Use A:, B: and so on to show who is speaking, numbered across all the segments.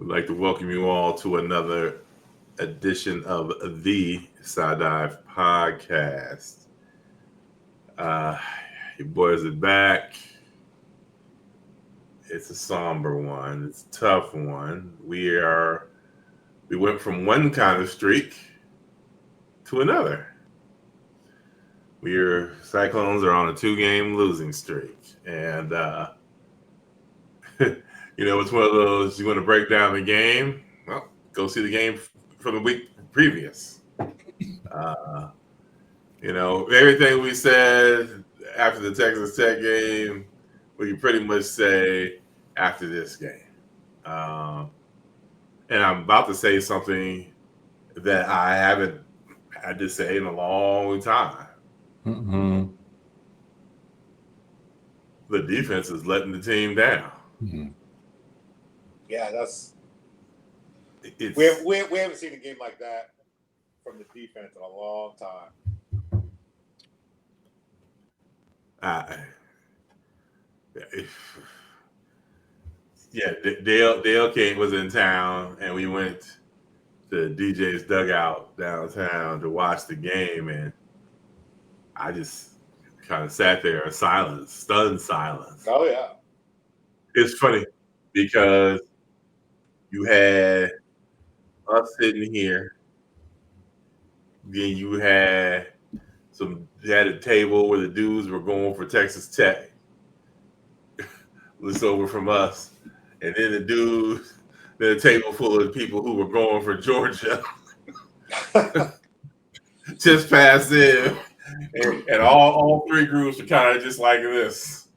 A: We'd like to welcome you all to another edition of the Side Dive Podcast. Uh, your boys are back. It's a somber one. It's a tough one. We went from one kind of streak to another. We're Cyclones are on a 2-game losing streak, and it's one of those you want to break down the game. Well, go see the game from the week previous. Uh, everything we said after the Texas Tech game, we can pretty much say after this game. Uh, and I'm about to say something that I haven't had to say in a long time.
B: Mm-hmm.
A: The defense is letting the team down.
B: Mm-hmm.
C: Yeah,
A: It's,
C: we haven't seen a game like that from the defense in a long time.
A: Dale King was in town, and we went to DJ's dugout downtown to watch the game, and I just kind of sat there in silence, stunned silence.
C: Oh yeah,
A: it's funny because you had us sitting here, then you had a table where the dudes were going for Texas Tech. It's over from us, and then the table full of people who were going for Georgia, just past them, and all three groups were kind of just like this.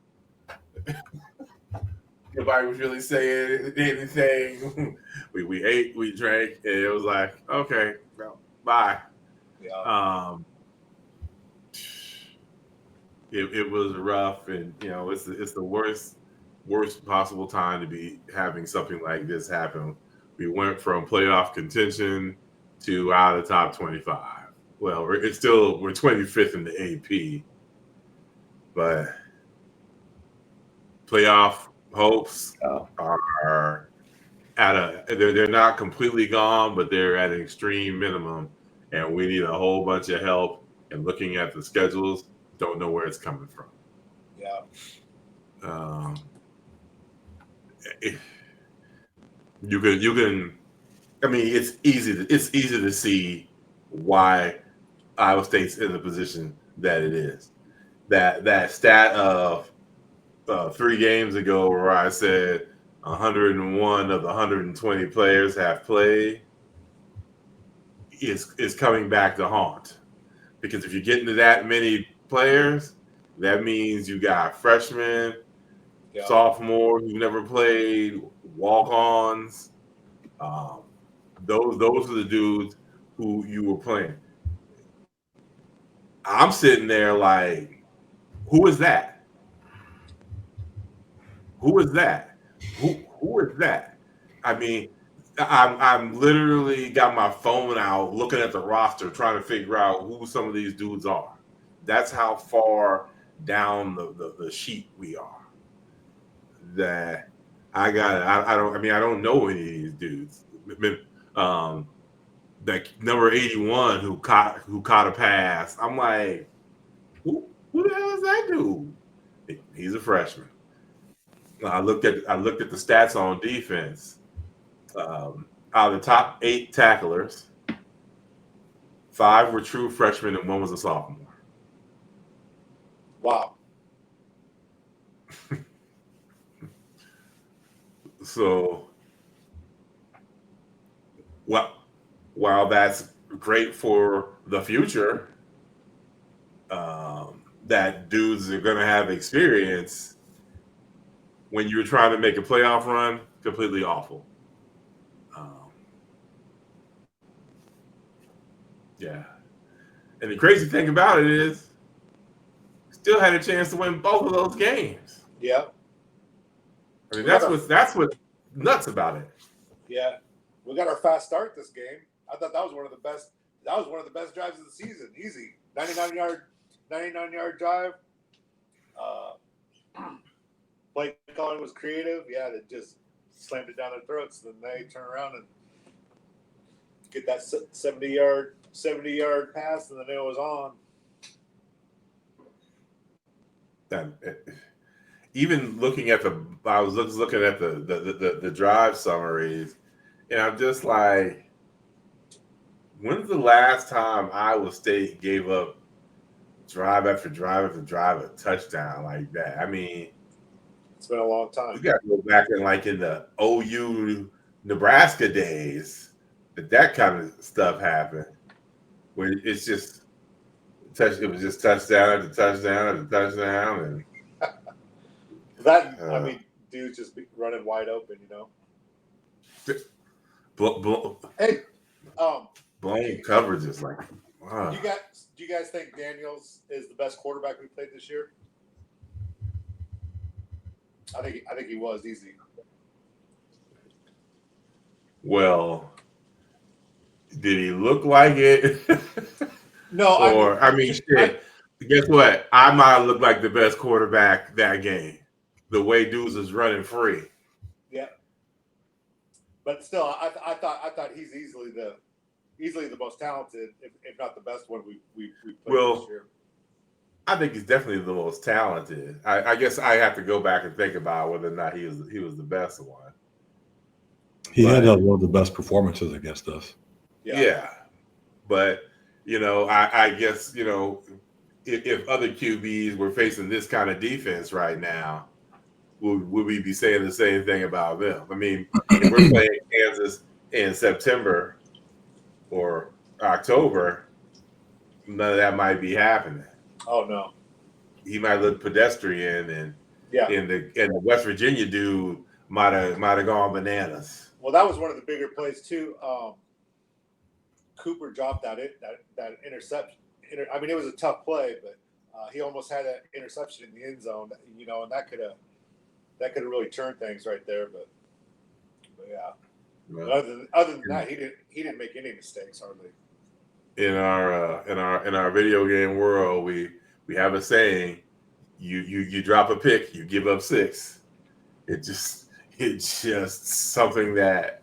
A: Nobody was really saying anything. We ate, we drank, and it was like, okay, well, bye.
C: yeah.
A: It was rough, and it's the worst possible time to be having something like this happen. We went from playoff contention to out of the top 25. Well, we're 25th in the AP, but playoff hopes are they're not completely gone, but they're at an extreme minimum, and we need a whole bunch of help. And looking at the schedules, don't know where it's coming from.
C: Yeah.
A: You can. I mean, it's easy to see why Iowa State's in the position that it is. That stat of 3 games ago where I said 101 of the 120 players have played is coming back to haunt. Because if you get into that many players, that means you got freshmen, sophomores who never played, walk-ons. Those are the dudes who you were playing. I'm sitting there like, who is that? Who is that? Who is that? I mean, I'm literally got my phone out looking at the roster trying to figure out who some of these dudes are. That's how far down the sheet we are. That I don't know any of these dudes. That number 81 who caught a pass. I'm like, who the hell is that dude? He's a freshman. I looked at the stats on defense. Out of the top 8 tacklers, 5 were true freshmen and 1 was a sophomore.
C: Wow.
A: So, while that's great for the future, that dudes are going to have experience, when you're trying to make a playoff run, completely awful. Yeah. And the crazy thing about it is, still had a chance to win both of those games.
C: Yeah.
A: I mean, that's what's nuts about it.
C: Yeah. We got our fast start this game. I thought that was one of the best. That was one of the best drives of the season. Easy, 99-yard drive. Play calling was creative. Yeah, to just slammed it down their throats. Then they turn around and get that 70-yard pass, and then it was on.
A: Even looking at I was looking at the drive summaries, and I'm just like, when's the last time Iowa State gave up drive after drive after drive a touchdown like that? I mean,
C: it's been a long time.
A: You got to go back in the OU Nebraska days that kind of stuff happened, where it's just it was just touchdown after touchdown after touchdown, and
C: I mean, dudes just running wide open, Hey,
A: blown coverages like. Wow.
C: Do you guys think Daniels is the best quarterback we played this year? I think he was easy.
A: Well, did he look like it?
C: No,
A: shit. Guess what? I might have looked like the best quarterback that game. The way dudes was running free.
C: Yeah, but still, I thought he's easily the most talented, if not the best one we played this year.
A: I think he's definitely the most talented. I guess I have to go back and think about whether or not he was the best one.
B: He had one of the best performances against us.
A: Yeah. But I guess if other QBs were facing this kind of defense right now, would we be saying the same thing about them? I mean, if we're playing Kansas in September or October, none of that might be happening.
C: Oh no,
A: he might look pedestrian, and the West Virginia dude might have gone bananas.
C: Well, that was one of the bigger plays too. Cooper dropped that interception. I mean, it was a tough play, but he almost had an interception in the end zone. And that could have really turned things right there. But yeah. Well, other than that, he didn't make any mistakes hardly.
A: In our video game world, we have a saying: you drop a pick, you give up 6. It's just something that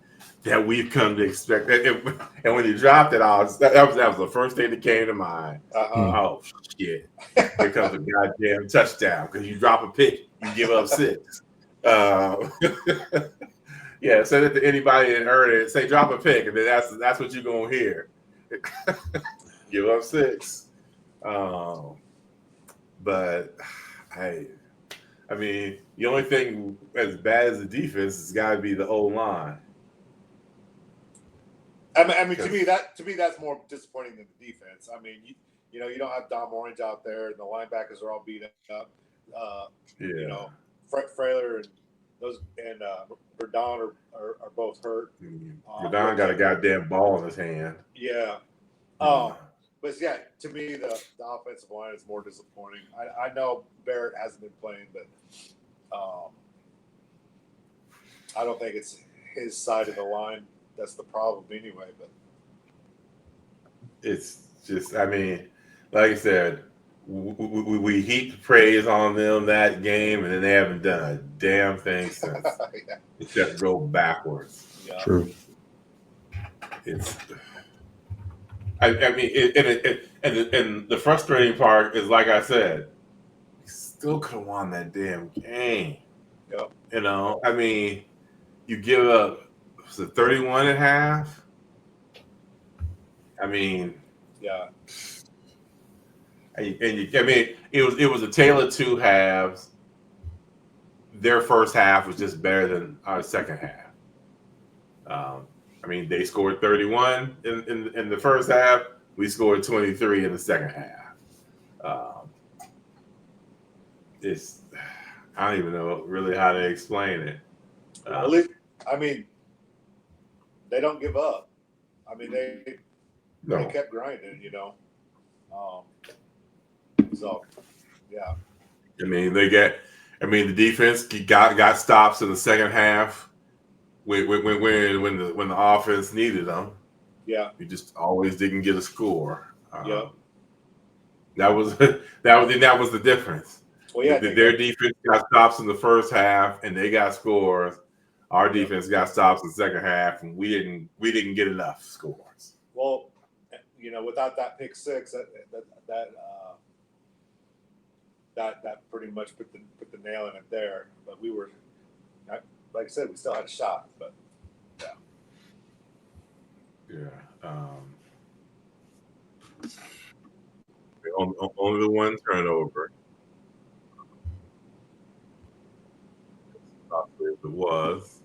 A: we've come to expect. And when you dropped it, that was the first thing that came to mind. Oh shit! Here comes a goddamn touchdown because you drop a pick, you give up 6. Yeah, say that to anybody and earn it. Say drop a pick, and then that's what you're gonna hear. Give up 6. But I mean, the only thing as bad as the defense has got to be the O-line.
C: I mean, to me that's more disappointing than the defense. I mean, you don't have Dom Orange out there, and the linebackers are all beat up. Frailer and those and Verdon are both hurt.
A: Verdon got a goddamn ball in his hand.
C: Yeah. But yeah, to me the offensive line is more disappointing. I know Barrett hasn't been playing, but I don't think it's his side of the line that's the problem anyway. But
A: it's just, I mean, like I said, we heaped praise on them that game, and then they haven't done a damn thing since, except go backwards.
C: Yeah.
B: True.
A: It's. I mean, and the frustrating part is, like I said, we still could have won that damn game.
C: Yep.
A: I mean, you give up 31 at half. I mean,
C: yeah.
A: I mean, it was a tale of two halves. Their first half was just better than our second half. I mean, they scored 31 in the first half. We scored 23 in the second half. I don't even know really how to explain it.
C: At least, I mean, they don't give up. I mean, they kept grinding, So, yeah.
A: I mean, the defense got stops in the second half when the offense needed them.
C: Yeah.
A: We just always didn't get a score.
C: Yeah.
A: That was the difference.
C: Well, yeah,
A: their defense got stops in the first half, and they got scores. Our defense got stops in the second half, and we didn't get enough scores.
C: Well, without that pick six, that pretty much put the nail in it there. But we were, like I said, we still had a shot. But
A: Only the one turnover. It was.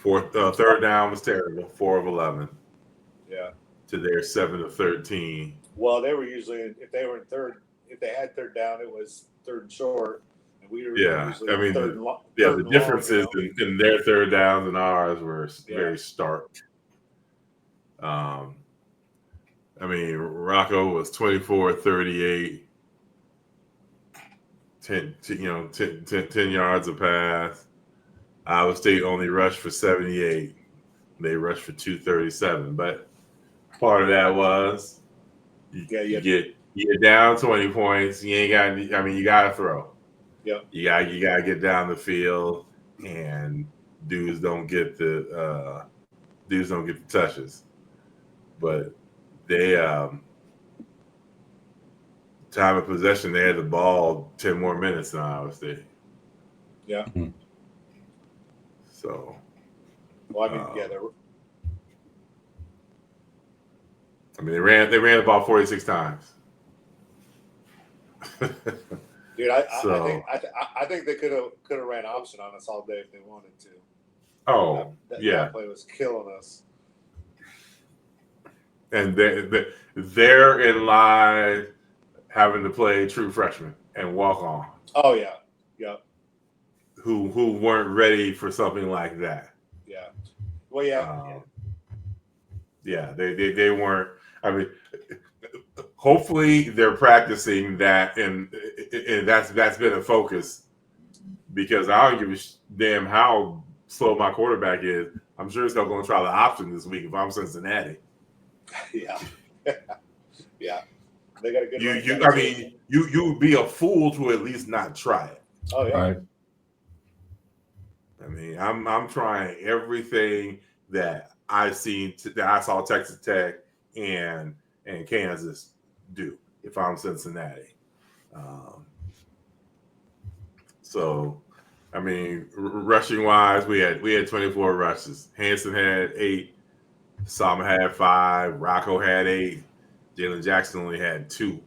A: Third down was terrible. 4 of 11.
C: Yeah.
A: To their 7 of 13.
C: Well, they were usually if they were in third. If they had third down, it was third and short. And we were usually third and long.
A: The differences in their third downs and ours were very stark. Rocco was 24-38, 10 yards a pass. Iowa State only rushed for 78. They rushed for 237. But part of that was you get down 20 points. You ain't got. You got to throw.
C: Yeah.
A: You got to get down the field, and dudes don't get the touches. But they time of possession, they had the ball 10 more minutes than Iowa State.
C: Yeah.
B: Mm-hmm.
A: So.
C: Well,
A: they ran the ball 46 times.
C: Dude, I think they could have ran option on us all day if they wanted to.
A: Oh,
C: that play was killing us.
A: And they're in line having to play true freshmen and walk on.
C: Oh yeah, yeah.
A: Who weren't ready for something like that.
C: Yeah. Well, yeah.
A: They weren't. Hopefully they're practicing that, and that's been a focus, because I don't give a damn how slow my quarterback is. I'm sure he's not going to try the option this week if I'm Cincinnati.
C: Yeah. Yeah. They got a good.
A: You would be a fool to at least not try it.
C: Oh yeah.
B: Right.
A: I'm trying everything that I've seen that I saw Texas Tech and Kansas do if I'm Cincinnati. Rushing wise, we had 24 rushes. Hanson had 8, Sama had 5, Rocco had 8, Jalen Jackson only had 2.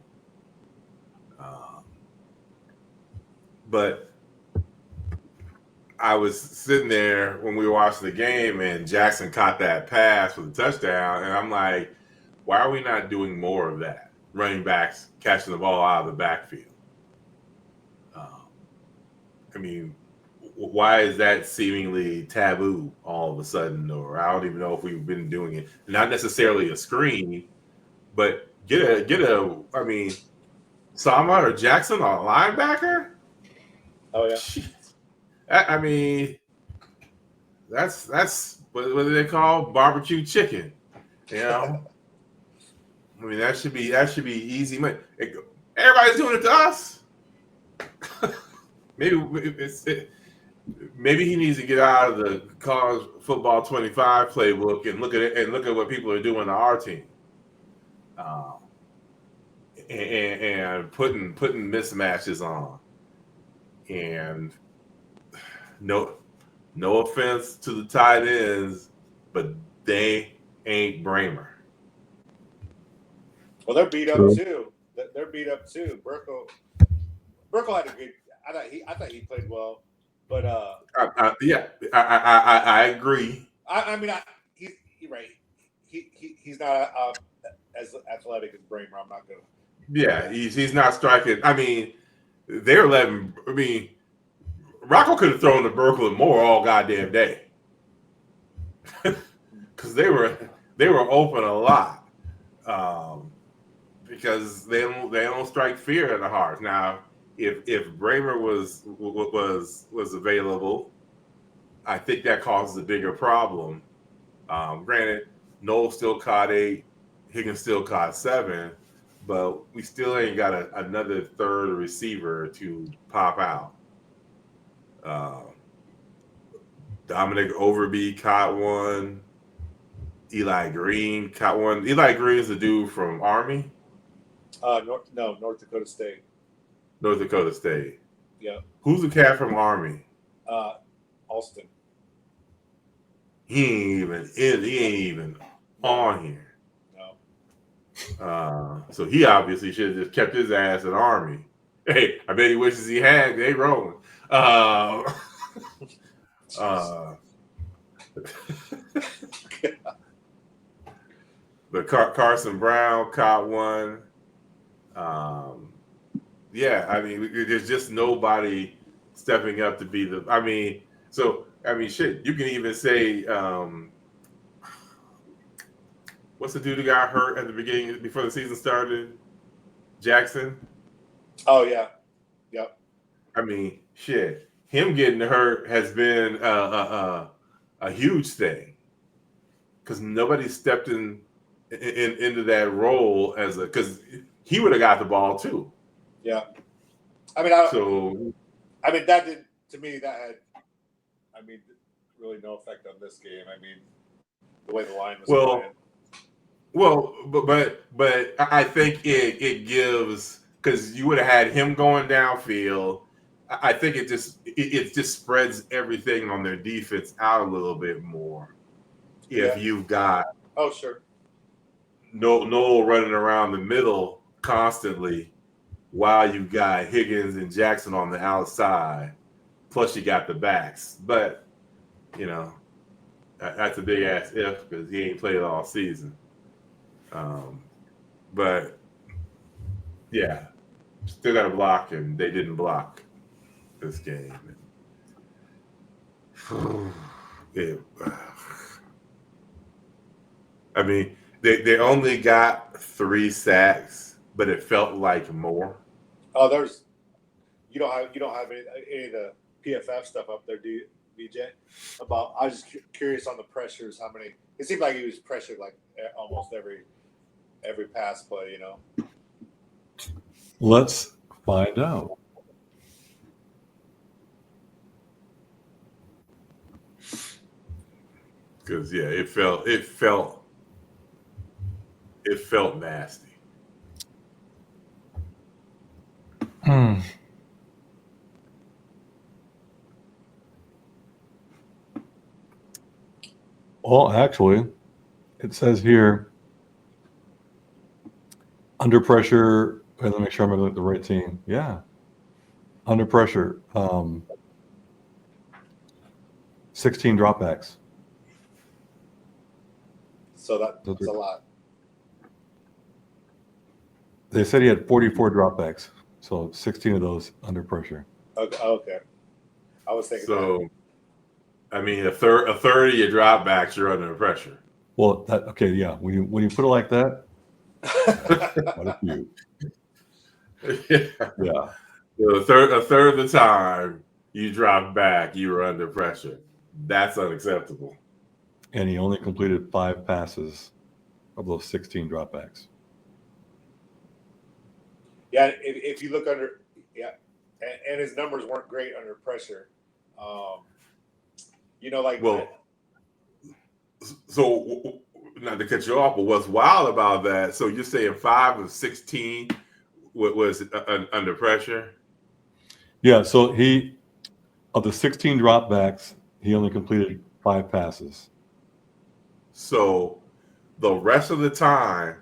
A: But I was sitting there when we were watching the game, and Jackson caught that pass for the touchdown, and I'm like, why are we not doing more of that? Running backs catching the ball out of the backfield. Why is that seemingly taboo all of a sudden? Or I don't even know if we've been doing it. Not necessarily a screen, but get a. Sama or Jackson on a linebacker.
C: Oh yeah.
A: That's what do they call barbecue chicken? That should be easy. Everybody's doing it to us. Maybe he needs to get out of the college football 25 playbook and look at what people are doing to our team, and putting mismatches on. And no offense to the tight ends, but they ain't Bramer.
C: Well, they're beat up too. They're beat up too. Burkle had a good. I thought he played well, but
A: I agree.
C: He's right. He's not as athletic as Bramer. I'm not gonna.
A: Yeah, he's not striking. They're letting. Rocco could have thrown to Burkle more all goddamn day, because they were open a lot, because they don't strike fear in the heart. Now, if Bramer was available, I think that causes a bigger problem. Granted, Noel still caught 8, Higgins still caught 7, but we still ain't got another third receiver to pop out. Uh, Dominic Overby caught one. Eli Green caught one. Eli Green is the dude from Army,
C: North Dakota State.
A: North Dakota State.
C: Yeah.
A: Who's the cat from Army?
C: Alston.
A: He ain't even on here.
C: No.
A: So he obviously should have just kept his ass in Army. Hey, I bet he wishes he had. They rolling. But Carson Brown caught one. Yeah, I mean, there's just nobody stepping up to be the. Shit. You can even say, what's the dude who got hurt at the beginning before the season started? Jackson.
C: Oh yeah. Yep.
A: I mean, shit. Him getting hurt has been a huge thing because nobody stepped into that role because he would have got the ball too.
C: Yeah. That did to me. That had, really no effect on this game. I mean, the way the line was playing.
A: Well, but I think it gives, because you would have had him going downfield. I think it just spreads everything on their defense out a little bit more. If you've got Noel running around the middle constantly while you got Higgins and Jackson on the outside, plus you got the backs. But that's a big ass if, because he ain't played all season. But yeah, still got to block, and they didn't block this game. They only got 3 sacks, but it felt like more.
C: Oh, you don't have any of the PFF stuff up there, do you, BJ? I was just curious on the pressures. How many? It seemed like he was pressured like almost every pass play.
B: Let's find out.
A: Because it felt nasty.
B: Well, actually, it says here, under pressure. Let me make sure I'm looking at the right team. Yeah, under pressure, 16 dropbacks.
C: So that's a lot.
B: They said he had 44 dropbacks, so 16 of those under pressure.
C: Okay. I was thinking.
A: So, a third of your dropbacks, you're under pressure.
B: Well, when you put it like that, what a few. Yeah.
A: So a third of the time you drop back, you were under pressure. That's unacceptable.
B: And he only completed 5 passes of those 16 dropbacks.
C: Yeah, if you look under, and his numbers weren't great under pressure.
A: So not to cut you off, but what's wild about that? So you're saying 5 of 16 was under pressure?
B: Yeah. So of the 16 dropbacks, he only completed 5 passes.
A: So the rest of the time,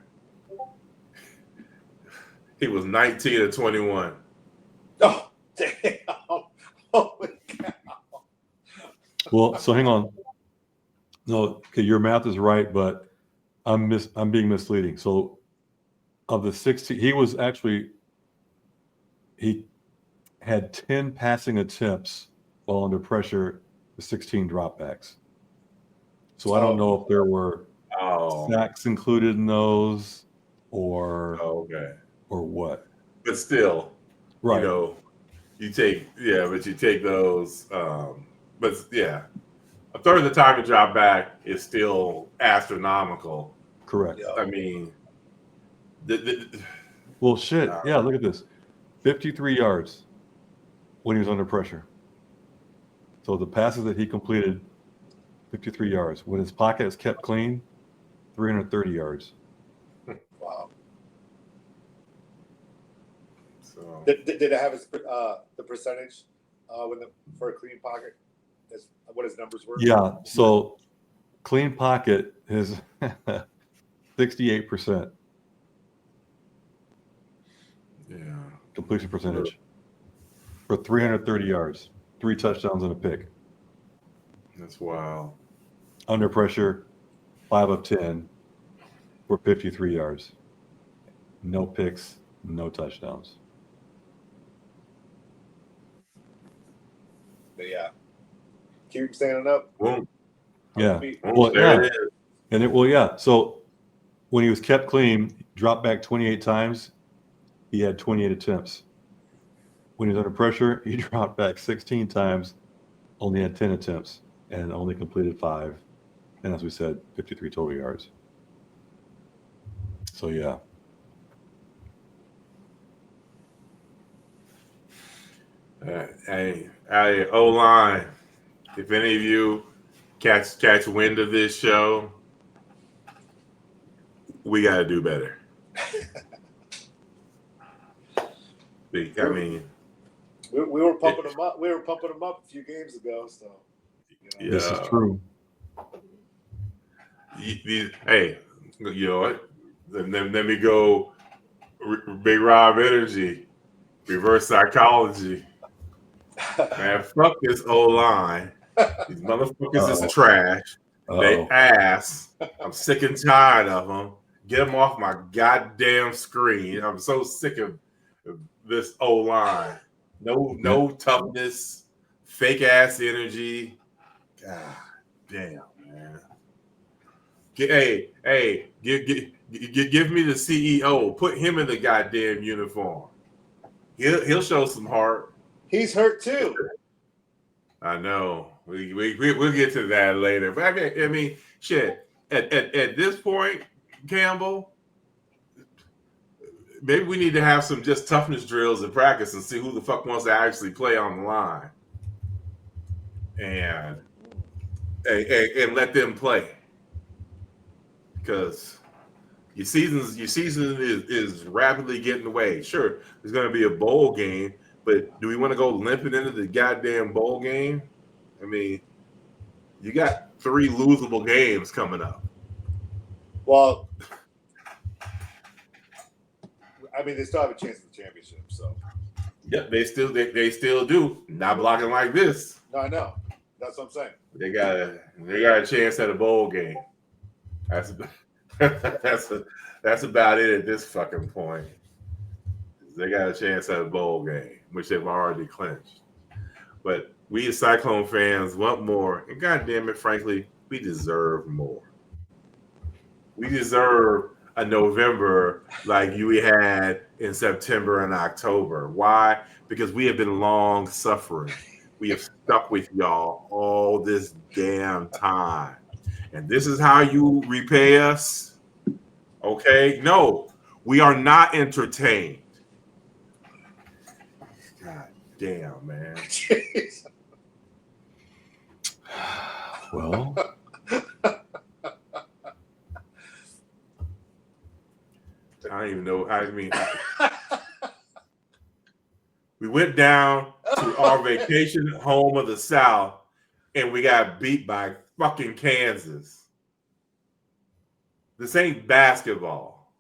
A: he was 19 or 21.
C: Oh, damn. Holy cow.
B: Well, so hang on. No, okay, your math is right, but I'm being misleading. So of the 16, he had 10 passing attempts while under pressure with 16 dropbacks. So I don't know if there were sacks included in those or what.
A: But still,
B: right.
A: You take those. But yeah, a third of the time you drop back is still astronomical.
B: Correct.
A: I mean,
B: Well, shit. Yeah, look at this. 53 yards when he was under pressure. So the passes that he completed, 53 yards. When his pocket is kept clean, 330 yards.
C: Wow.
A: So
C: Did it have his the percentage for a clean pocket? What his numbers were?
B: Yeah. So clean pocket is 68%
A: yeah,
B: completion percentage for 330 yards, 3 touchdowns and a pick.
A: that's wild.
B: Under pressure, 5 of 10 for 53 yards. No picks, no touchdowns.
C: But yeah, keep standing up.
A: Boom.
B: Yeah.
C: Feet.
B: Well,
A: There
B: yeah.
A: it is.
B: And yeah. So when he was kept clean, dropped back 28 times, he had 28 attempts. When he was under pressure, he dropped back 16 times, only had 10 attempts, and only completed 5. And as we said, 53 total yards. So, yeah.
A: Hey, O-line, if any of you catch wind of this show, we got to do better. I mean,
C: we were pumping them up. We were pumping them up a few games ago. So,
A: Yeah.
B: This is true.
A: Hey, you know what? Let me go Big Rob energy, reverse psychology. Man, fuck this O-line. These motherfuckers is trash. They ass. I'm sick and tired of them. Get them off my goddamn screen. I'm so sick of this O-line. No toughness, fake ass energy. God damn, man. Give me the CEO. Put him in the goddamn uniform. He'll show some heart.
C: He's hurt too.
A: I know. We'll get to that later. But I mean, shit. At this point, Campbell, maybe we need to have some just toughness drills in practice and see who the fuck wants to actually play on the line, and let them play. Because your season is rapidly getting away. Sure, there's going to be a bowl game, but do we want to go limping into the goddamn bowl game? I mean, you got 3 losable games coming up.
C: Well, I mean, they still have a chance at the championship. So,
A: Yep, they still do. Not blocking like this.
C: no, I know. That's what I'm saying.
A: They got a chance at a bowl game. That's about it at this fucking point. They got a chance at a bowl game, which they've already clinched. But we as Cyclone fans want more, and goddamn it, frankly, we deserve more. We deserve a November like we had in September and October. Why? Because we have been long suffering. We have stuck with y'all all this damn time. And this is how you repay us? Okay? No, we are not entertained. God damn, man.
B: Well,
A: I don't even know. I mean, we went down to our vacation home of the South and we got beat by fucking Kansas. This ain't basketball.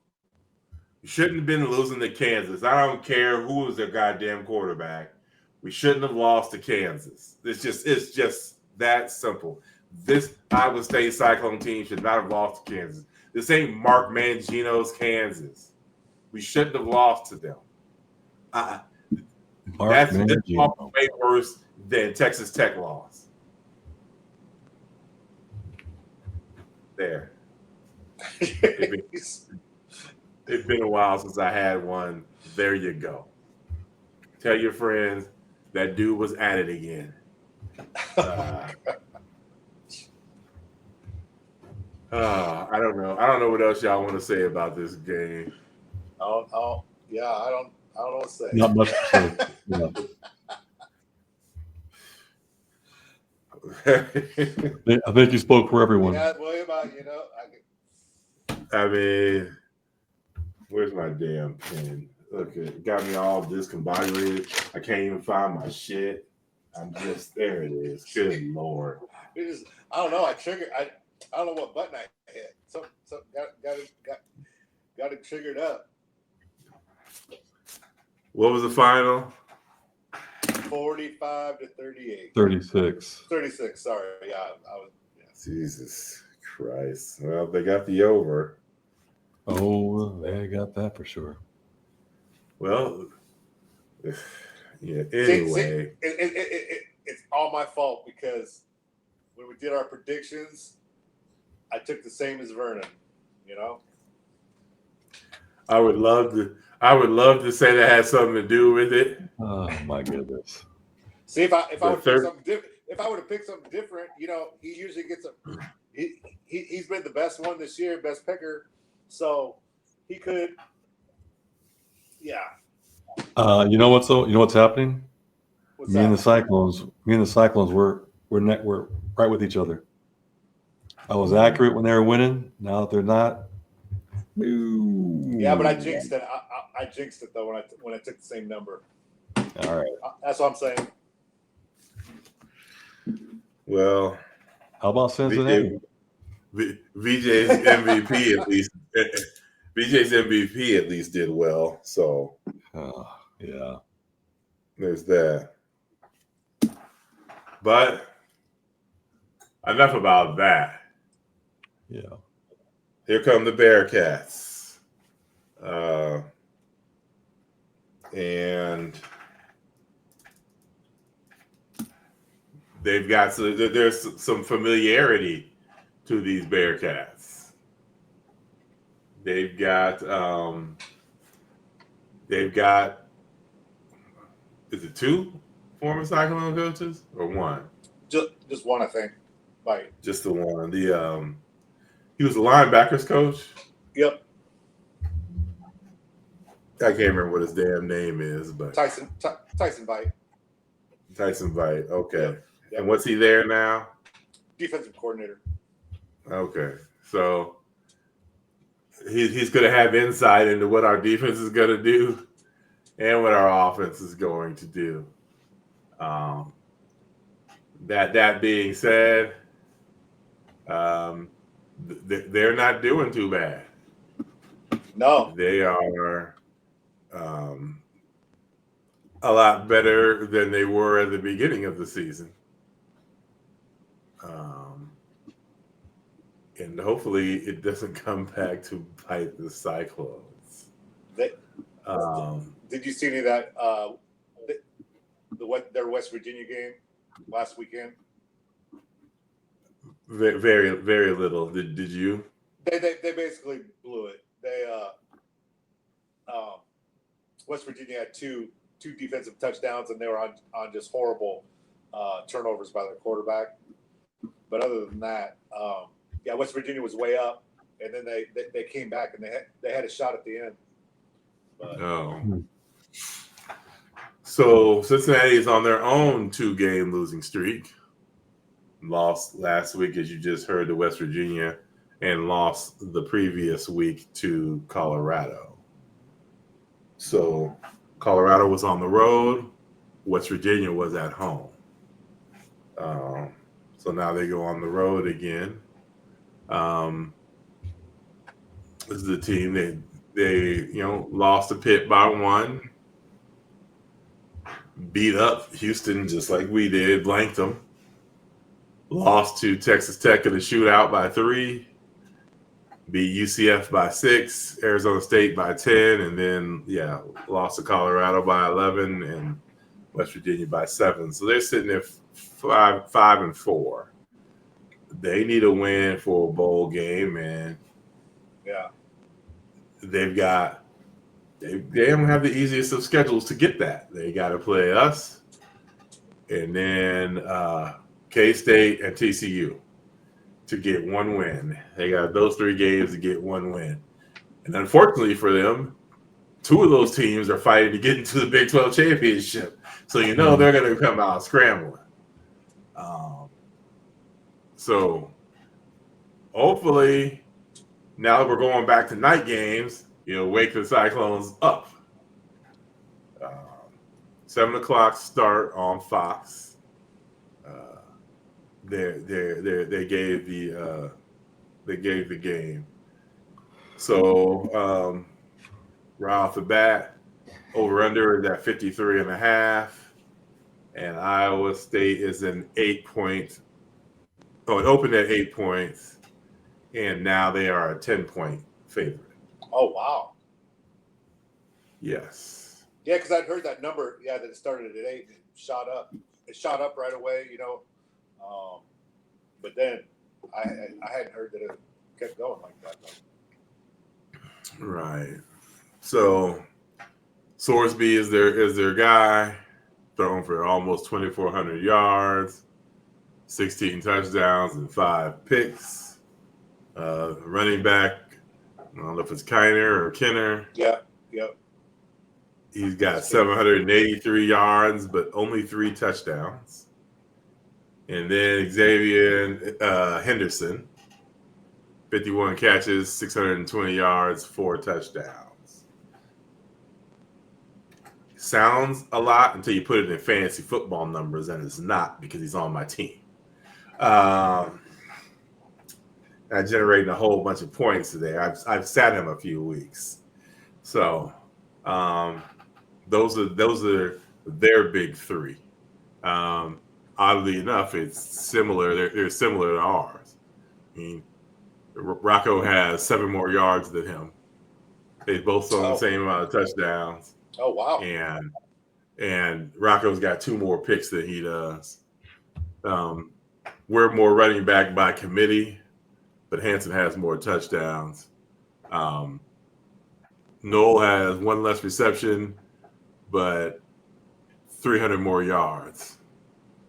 A: You shouldn't have been losing to Kansas. I don't care who was their goddamn quarterback. We shouldn't have lost to Kansas. It's just that simple. This Iowa State Cyclone team should not have lost to Kansas. This ain't Mark Mangino's Kansas. We shouldn't have lost to them. That's way worse than Texas Tech loss. There. It's been a while since I had one. There you go. Tell your friends that dude was at it again. I don't know. I don't know what else y'all want to say about this game.
C: I Yeah, I don't know what to say.
B: Not much to say. Yeah. I think you spoke for everyone.
C: Yeah, William,
A: I mean, where's my damn pen? Look, it got me all discombobulated. I can't even find my shit. I'm just there. It is. Good Lord.
C: I don't know. I don't know what button I hit. So got it triggered up.
A: What was the final?
C: 45-38.
B: 36.
C: 36. Sorry. Yeah, I was. Yeah.
A: Jesus Christ. Well, they got the over.
B: Oh, they got that for sure.
A: Well, yeah. Anyway,
C: It's all my fault because when we did our predictions, I took the same as Vernon. You know.
A: I would love to say that had something to do with it.
B: Oh my goodness.
C: See, if I would pick something different, if I would have picked something different, you know, he usually gets he's been the best one this year, best picker, so he could. Yeah.
B: You know what's happening?
C: What's
B: Me and the Cyclones, we're right with each other. I was accurate when they were winning. Now that they're not.
C: Yeah, but I jinxed it. I jinxed it though when I took the same number.
B: All right.
C: That's what I'm saying.
A: Well,
B: how about Cincinnati?
A: VJ's MVP at least. VJ's MVP at least did well. So,
B: yeah,
A: there's that. But enough about that.
B: Yeah.
A: Here come the Bearcats. And they've got there's some familiarity to these Bearcats. They've got is it 2 former Cyclone coaches or 1?
C: Just one, I think. Right.
A: Just the one. He was the linebackers coach.
C: Yep.
A: I can't remember what his damn name is, but
C: Tyson Vite.
A: Tyson Vite. Okay.
C: Yep.
A: And what's he there now?
C: Defensive coordinator.
A: Okay. So he's going to have insight into what our defense is going to do and what our offense is going to do. That being said, they're not doing too bad.
C: No.
A: They are a lot better than they were at the beginning of the season. And hopefully it doesn't come back to bite the Cyclones.
C: Did you see any of that? Their West Virginia game last weekend?
A: Very, very little. Did you?
C: They basically blew it. West Virginia had two defensive touchdowns, and they were on just horrible turnovers by their quarterback. But other than that, West Virginia was way up, and then they came back and they had a shot at the end. But,
A: So Cincinnati is on their own 2-game losing streak. Lost last week, as you just heard, to West Virginia, and lost the previous week to Colorado. So Colorado was on the road. West Virginia was at home. So now they go on the road again. This is the team they lost to Pitt by 1. Beat up Houston just like we did, blanked them. Lost to Texas Tech in a shootout by 3. Beat UCF by 6, Arizona State by 10, and then lost to Colorado by 11 and West Virginia by 7. So they're sitting at 5-4. They need a win for a bowl game, and they don't have the easiest of schedules to get that. They got to play us, and then K-State and TCU to get 1 win. They got those 3 games to get 1 win. And unfortunately for them, two of those teams are fighting to get into the Big 12 championship. So they're going to come out scrambling. So hopefully, now that we're going back to night games, wake the Cyclones up. 7 o'clock start on Fox. They gave the game. So right off the bat, over under is at 53.5, and Iowa State is an 8-point. Oh, it opened at 8 points, and now they are a 10-point favorite.
C: Oh wow!
A: Yes.
C: Yeah, because I'd heard that number. Yeah, that it started at 8, it shot up. It shot up right away, but then I hadn't heard that it kept going like that. Though.
A: Right. So Sorsby is their guy, throwing for almost 2,400 yards, 16 touchdowns, and 5 picks. Running back, I don't know if it's Kiner or Kenner.
C: Yeah.
A: He's got 783 yards, but only 3 touchdowns. And then Xavier Henderson, 51 catches, 620 yards, 4 touchdowns. Sounds a lot until you put it in fantasy football numbers, and it's not because he's on my team. I generated a whole bunch of points today. I've sat him a few weeks, so those are their big 3. Oddly enough, it's similar. They're similar to ours. I mean, Rocco has 7 more yards than him. They both saw the same amount of touchdowns.
C: Oh wow!
A: And Rocco's got 2 more picks than he does. We're more running back by committee, but Hansen has more touchdowns. Noel has 1 less reception, but 300 more yards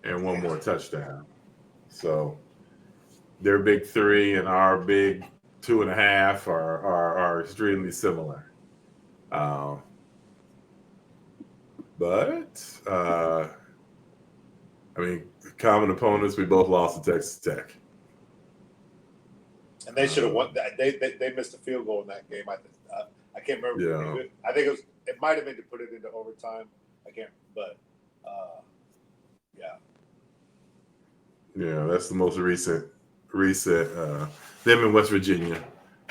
A: and 1 more touchdown. So their big 3 and our big 2.5 are extremely similar. But common opponents. We both lost to Texas Tech,
C: and they should have won that. They missed a field goal in that game. I can't remember.
A: Yeah.
C: I think it might have been to put it into overtime. I can't, but yeah.
A: Yeah, that's the most recent. Them in West Virginia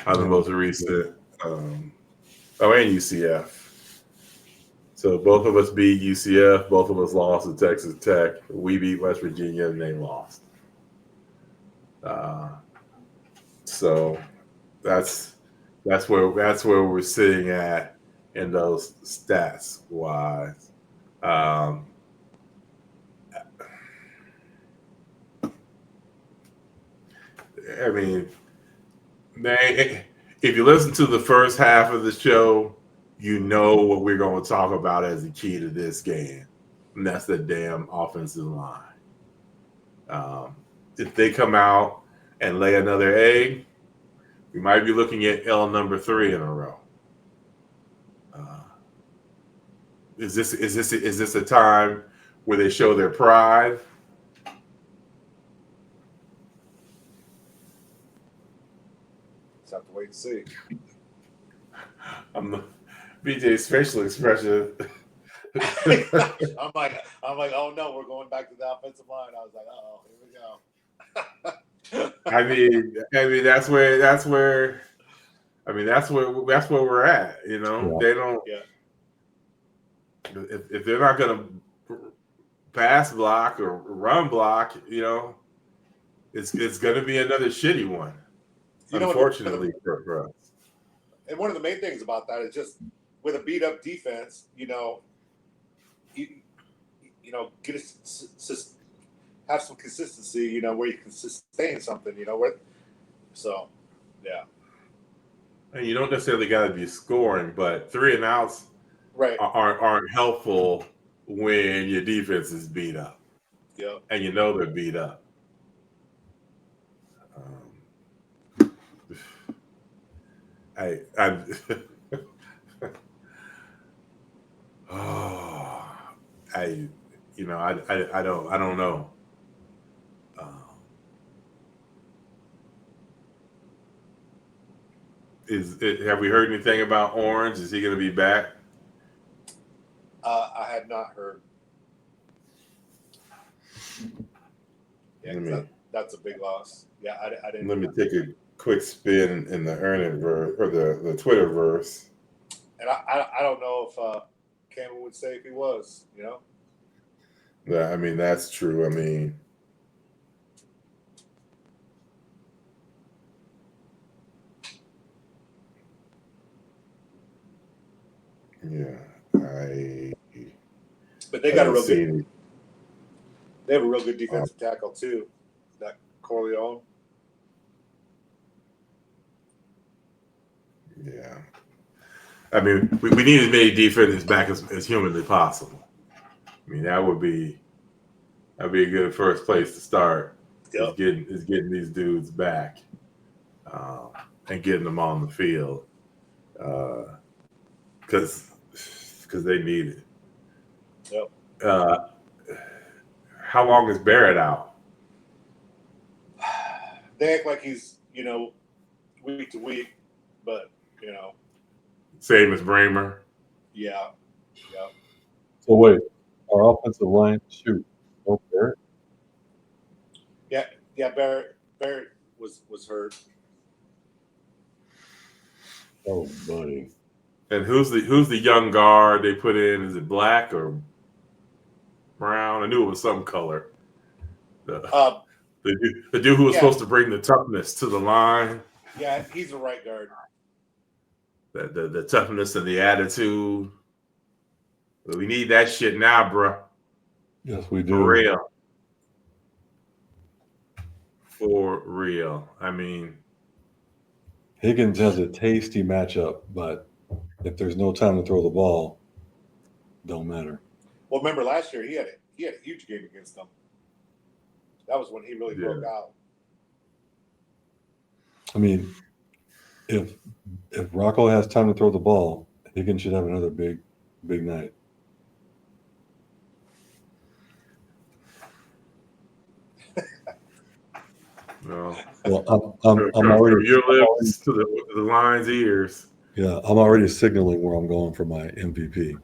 A: are the most recent. And UCF. So both of us beat UCF. Both of us lost to Texas Tech. We beat West Virginia, and they lost. So that's where we're sitting at in those stats wise. If you listen to the first half of the show, you know what we're going to talk about as the key to this game, and that's the damn offensive line. If they come out and lay another egg, we might be looking at L number 3 in a row. Is this a time where they show their pride?
C: Just have to wait and see.
A: BJ's facial expression.
C: I'm like, oh no, we're going back to the offensive line. I was like, oh, here we go.
A: That's where we're at.
B: Yeah.
A: They don't.
C: Yeah.
A: If they're not going to pass block or run block, it's going to be another shitty one. Unfortunately for us.
C: And one of the main things about that is just with a beat up defense, have some consistency, where you can sustain something, so yeah.
A: And you don't necessarily got to be scoring, but 3 and outs
C: right
A: aren't helpful when your defense is beat up.
C: Yeah.
A: And they're beat up. don't know. Have we heard anything about Orange? Is he going to be back?
C: I had not heard. Yeah, that's a big loss. Yeah, I didn't.
A: Let me take a quick spin in the earning verse or the Twitterverse.
C: And I don't know if Cameron would say if he was,
A: Yeah, I mean, that's true. I mean, yeah,
C: but they got a real good. They have a real good defensive tackle too, that Corleone.
A: Yeah, I mean, we need as many defenders back as humanly possible. I mean, that'd be a good first place to start.
C: Yep.
A: Is getting these dudes back and getting them on the field because they need it.
C: Yep.
A: How long is Barrett out?
C: They act like he's week to week, but
A: same as Bramer.
C: Yeah. Yep.
B: So wait, our offensive line shoot. No Barrett?
C: Yeah, Barrett was hurt.
B: Oh, buddy.
A: And who's the young guard they put in? Is it black or brown? I knew it was some color. The dude who was supposed to bring the toughness to the line.
C: Yeah, he's a right guard.
A: The toughness and the attitude. We need that shit now, bro.
B: Yes, we do.
A: For real. For real. I mean,
B: Higgins has a tasty matchup, but if there's no time to throw the ball, don't matter.
C: Well, remember last year he had a huge game against them. That was when he really broke out.
B: I mean, if Rocco has time to throw the ball, Higgins should have another big night.
A: no.
B: Well, I'm already
A: from your lips to the line's ears.
B: Yeah, I'm already signaling where I'm going for my MVP.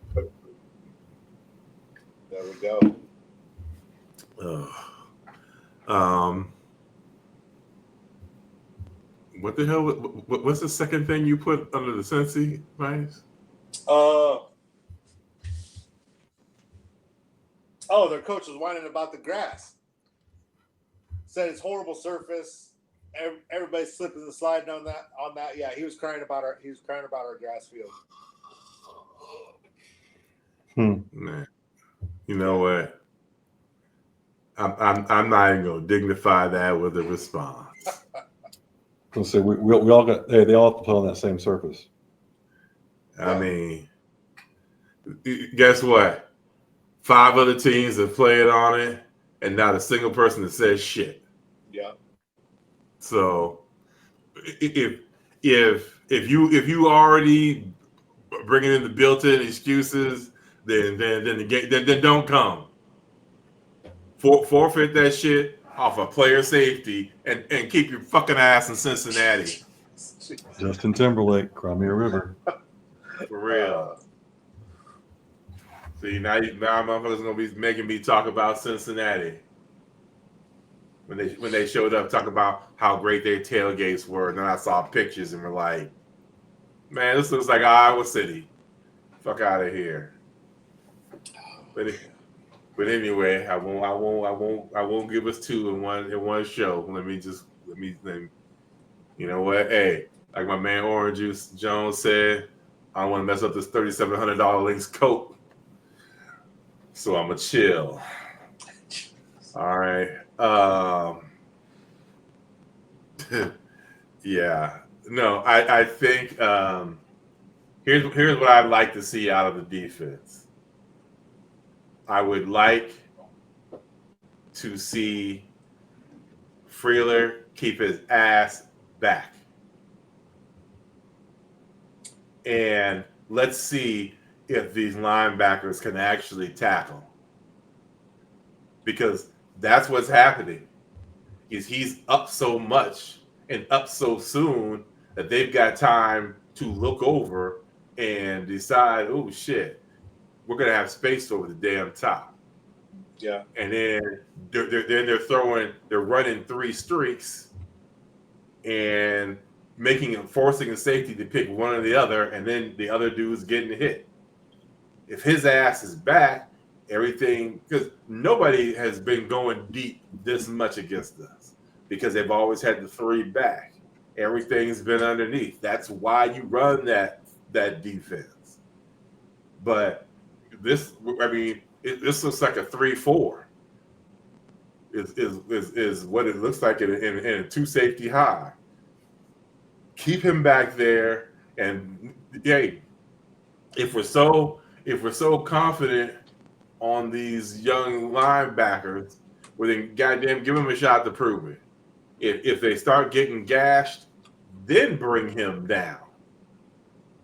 C: There we go.
A: What the hell? What's the second thing you put under the Cincy, Vice?
C: Their coach was whining about the grass. Said it's horrible surface. Everybody's slipping and sliding on that. Yeah, he was crying about our grass field.
A: Man, you know what? I'm not even gonna dignify that with a response.
B: Gonna say we all got they all have to play on that same surface.
A: I mean, guess what? 5 other teams have played on it, and not a single person that says shit.
C: Yeah.
A: So, if you already bringing in the built-in excuses, then don't come. Forfeit that shit off of player safety and keep your fucking ass in Cincinnati.
B: Justin Timberlake, Crimea River.
A: For real. See, now motherfuckers gonna be making me talk about Cincinnati. When they showed up, talk about how great their tailgates were, and then I saw pictures and we're like, man, this looks like Iowa City. Fuck out of here. But anyway, I won't give us 2 in one show. Let me you know what? Hey, like my man Orange Juice Jones said, I don't want to mess up this $3,700 Lynx coat. So I'm gonna chill. All right. Yeah. No, I think here's what I'd like to see out of the defense. I would like to see Freeler keep his ass back. And let's see if these linebackers can actually tackle. because that's what's happening. He's up so much and up so soon that they've got time to look over and decide, oh shit, we're gonna have space over the damn top.
C: Yeah.
A: And then they're running 3 streaks and forcing a safety to pick one or the other, and then the other dude's getting hit. If his ass is back, everything, because nobody has been going deep this much against us because they've always had the 3 back. Everything's been underneath. That's why you run that defense. But this, I mean, this looks like a 3-4. Is what it looks like in a 2 safety high. Keep him back there, and hey, if we're so confident on these young linebackers, well then goddamn give him a shot to prove it. If they start getting gashed, then bring him down.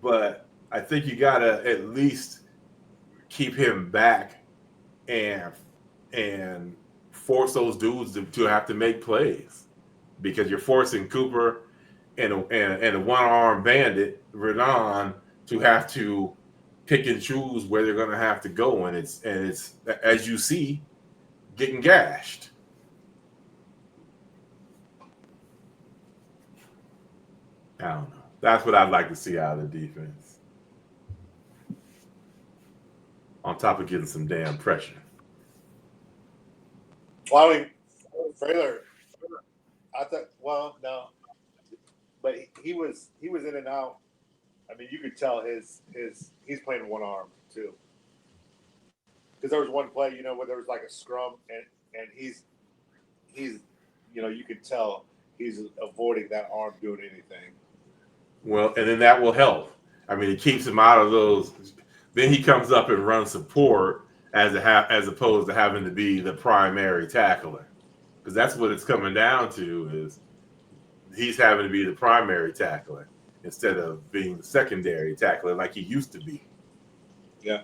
A: But I think you gotta at least keep him back and force those dudes to have to make plays, because you're forcing Cooper and a one-armed bandit, Renan, to have to pick and choose where they're going to have to go, and it's as you see, getting gashed. I don't know. That's what I'd like to see out of the defense. On top of getting some damn pressure.
C: Well, I mean, Frailer, I thought, well, no, but he was in and out. I mean, you could tell he's playing one arm too, because there was one play, where there was like a scrum, and he's you could tell he's avoiding that arm doing anything.
A: Well, and then that will help. I mean, it keeps him out of those. Then he comes up and runs support as opposed to having to be the primary tackler, because that's what it's coming down to, is he's having to be the primary tackler instead of being the secondary tackler like he used to be.
C: Yeah.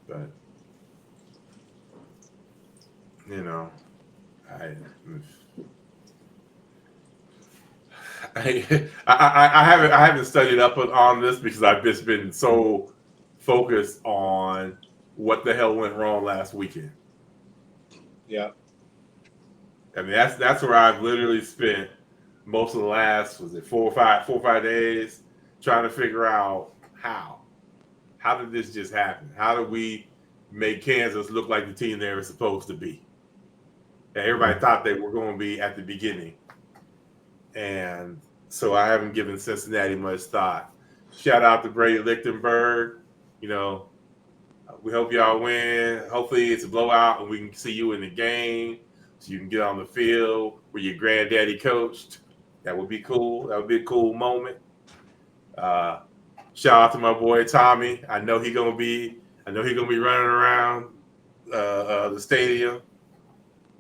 A: But I haven't studied up on this because I've just been so focused on what the hell went wrong last weekend.
C: Yeah.
A: I mean, that's where I've literally spent most of the last, was it 4 or 5 days, trying to figure out how did this just happen? How did we make Kansas look like the team they were supposed to be? And everybody thought they were going to be at the beginning. And so I haven't given Cincinnati much thought. Shout out to Brady Lichtenberg. We hope y'all win. Hopefully it's a blowout and we can see you in the game so you can get on the field where your granddaddy coached. That would be cool. That would be a cool moment. Shout out to my boy Tommy. I know he's gonna be running around the stadium.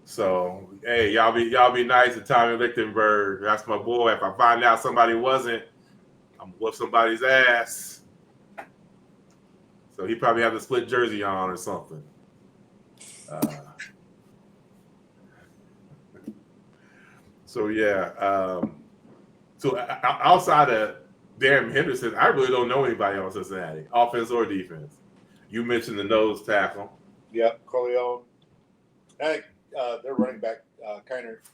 A: So hey, y'all be nice to Tommy Lichtenberg. That's my boy. If I find out somebody wasn't, I'm gonna whoop somebody's ass. So he probably have a split jersey on or something. So yeah. So outside of Darren Henderson, I really don't know anybody on Cincinnati, offense or defense. You mentioned the nose tackle.
C: Yep, Corleone. I think their running back, Kiner, is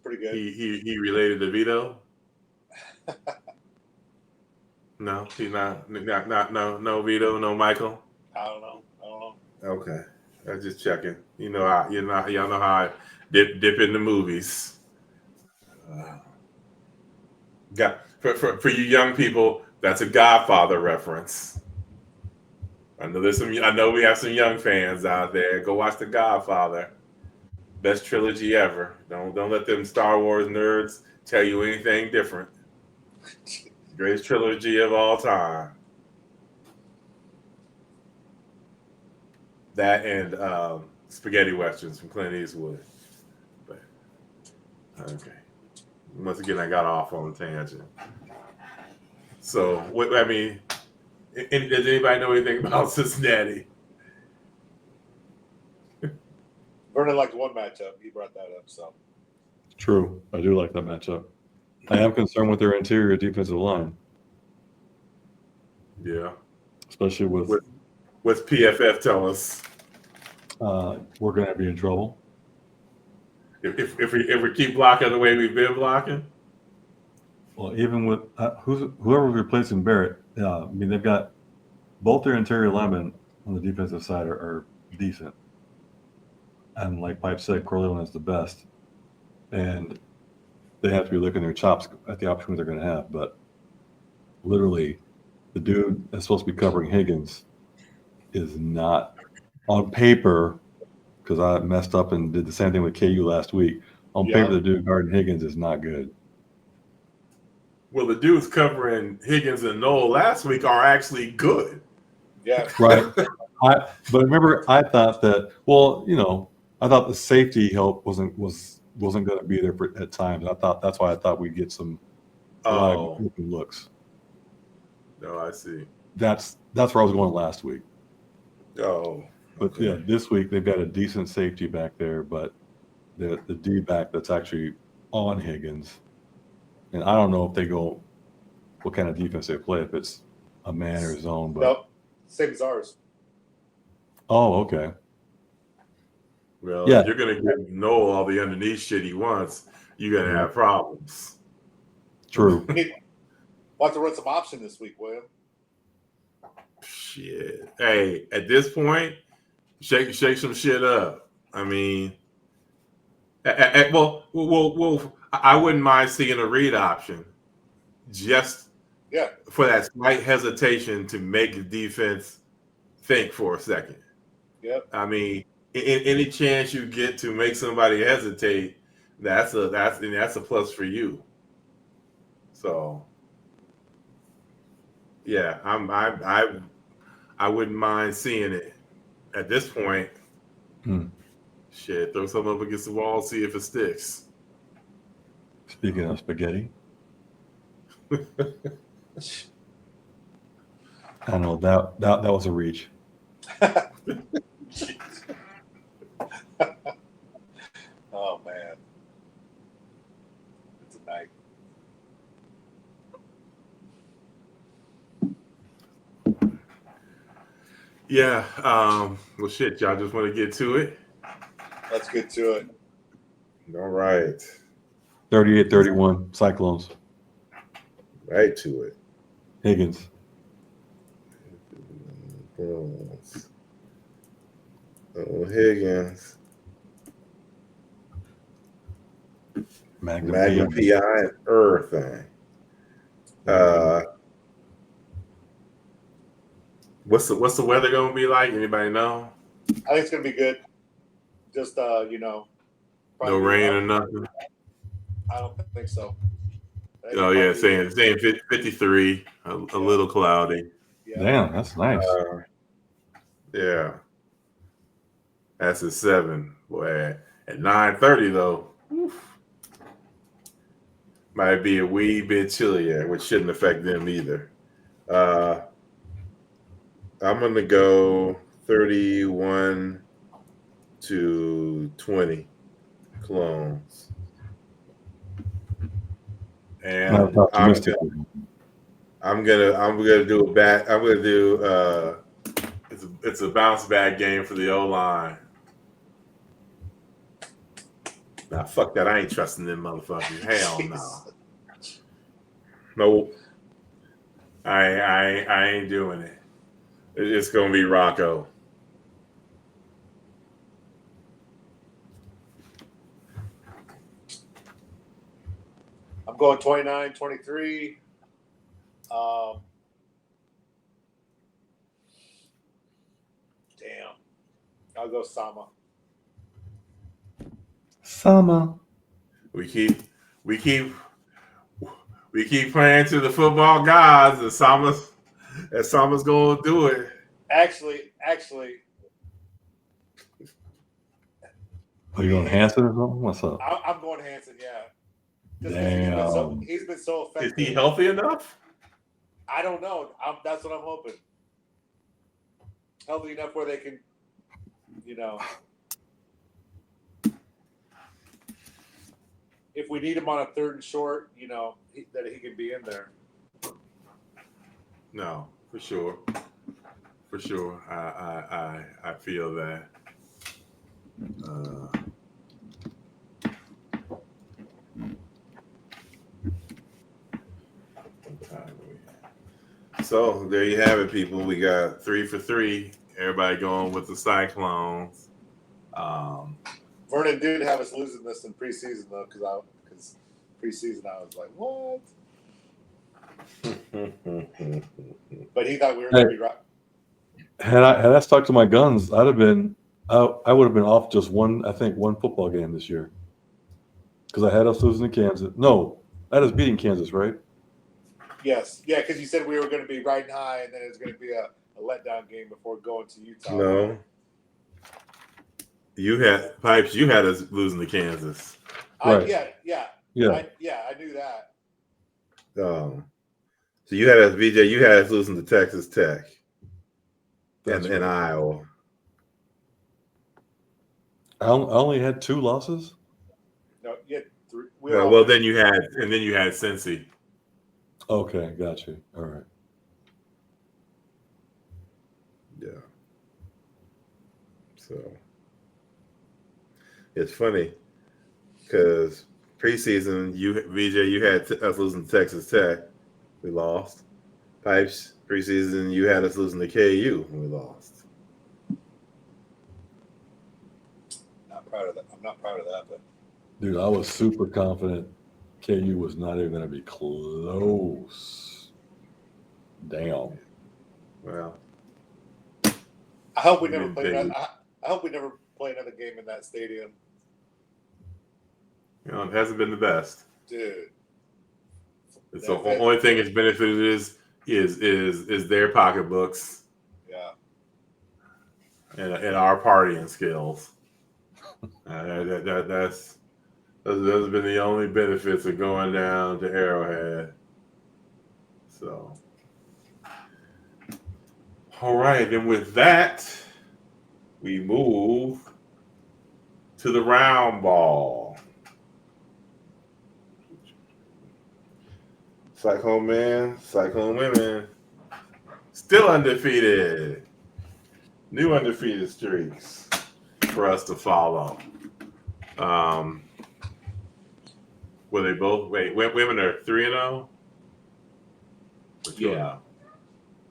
C: pretty good.
A: He related to Vito? No, he's not. No Vito, no Michael.
C: I don't know.
A: Okay, I'm just checking. Y'all know how I dip in the movies. For you young people, that's a Godfather reference. I know we have some young fans out there. Go watch The Godfather. Best trilogy ever. Don't let them Star Wars nerds tell you anything different. Greatest trilogy of all time. That and spaghetti westerns from Clint Eastwood. But okay. Once again, I got off on a tangent. So, does anybody know anything about Cincinnati?
C: Vernon liked one matchup. He brought that up. So
B: True. I do like that matchup. I am concerned with their interior defensive line,
A: Yeah.
B: especially with
A: What's PFF tell us?
B: we're going to be in trouble.
A: If we keep blocking the way we've been blocking.
B: Well, even with whoever's replacing Barrett, I mean, they've got both their interior linemen on the defensive side are decent. And like Pipe said, Corleone is the best. And they have to be licking their chops at the opportunity they're going to have. But literally, the dude that's supposed to be covering Higgins is not on paper, because I messed up and did the same thing with KU last week. On paper, the dude guarding Higgins is not good.
A: Well, the dudes covering Higgins and Noel last week are actually good.
C: Yeah.
B: Right. But remember, I thought that, I thought the safety help wasn't going to be there at times. That's why I thought we'd get some live open looks.
A: No, I see.
B: That's where I was going last week.
A: Oh.
B: But yeah, this week they've got a decent safety back there, but the D back that's actually on Higgins. And I don't know if they go what kind of defense they play, if it's a man or zone. But
C: nope. Same as ours.
B: Oh, okay.
A: Well, if you're going to give Noel all the underneath shit he wants, you're going to have problems.
B: True.
C: We'll have to run some option this week, William.
A: Shit. Hey, at this point, shake some shit up. I mean, well, I wouldn't mind seeing a read option, just for that slight hesitation to make the defense think for a second.
C: Yep.
A: I mean, any chance you get to make somebody hesitate, that's a plus for you. So, yeah, I wouldn't mind seeing it at this point. Shit, throw something up against the wall, see if it sticks.
B: Speaking of spaghetti, I know that was a reach.
C: Oh man, it's a night.
A: Yeah. Well, shit, y'all just want to get to it.
C: Let's get to it.
A: All right.
B: 38-31 Cyclones.
A: Right to it.
B: Higgins.
A: Higgins. Magnum PI and everything. What's the weather gonna be like? Anybody know?
C: I think it's gonna be good. Just no
A: rain or nothing.
C: I don't think so.
A: Oh yeah, saying 53, a little cloudy.
C: Yeah.
B: Damn, that's nice.
A: Yeah, that's at 7. Boy, at 9:30 though, might be a wee bit chillier, which shouldn't affect them either. I'm gonna go 31-20 Clones. And I'm gonna do a back. I'm gonna do it's a bounce back game for the O-line. Nah, fuck that. I ain't trusting them motherfuckers. Hell no. Nope. I ain't doing it. It's gonna be Rocco.
C: I'm going 29-23. Damn. I'll go Sama.
A: We keep praying to the football gods, and Sama's gonna do it.
C: Actually.
B: Are you going Hanson or something? What's up?
C: I'm going Hanson, yeah.
B: Damn.
C: He's been so effective.
A: Is he healthy enough?
C: I don't know. That's what I'm hoping. Healthy enough where they can, if we need him on a 3rd and short, that he can be in there.
A: No, for sure. For sure. I feel that. So there you have it, people. We got 3 for 3. Everybody going with the Cyclones.
C: Vernon did have us losing this in preseason though, because preseason I was like, what? But he thought we were going to be right.
B: Had I stuck to my guns, I would have been off just one football game this year. Because I had us losing to Kansas. No, I had us beating Kansas, right?
C: Yes. Yeah, because you said we were going to be riding high and then it was going to be a letdown game before going to Utah.
A: No. You had us losing to Kansas.
B: Right.
C: Yeah. I knew that.
A: So you had us, VJ, you had us losing to Texas Tech and Iowa.
B: I only had 2 losses?
C: No, you had 3.
A: Then you had Cincy.
B: Okay, got you. All right.
A: Yeah. So it's funny because preseason, VJ, you had us losing to Texas Tech. We lost. Pipes, preseason, you had us losing to KU. We lost.
C: Not proud of that. I'm not proud of that, but
B: dude, I was super confident KU was not even going to be close. Damn.
A: Well,
C: I hope we never play another. I hope we never play another game in that stadium.
A: it hasn't been the best,
C: dude.
A: It's the only thing it's benefited is their pocketbooks.
C: Yeah.
A: And our partying skills. Those have been the only benefits of going down to Arrowhead. So, all right, and with that, we move to the round ball. Cyclone men, Cyclone women, still undefeated. New undefeated streaks for us to follow. Were they both? Wait, women are 3-0.
C: Yeah.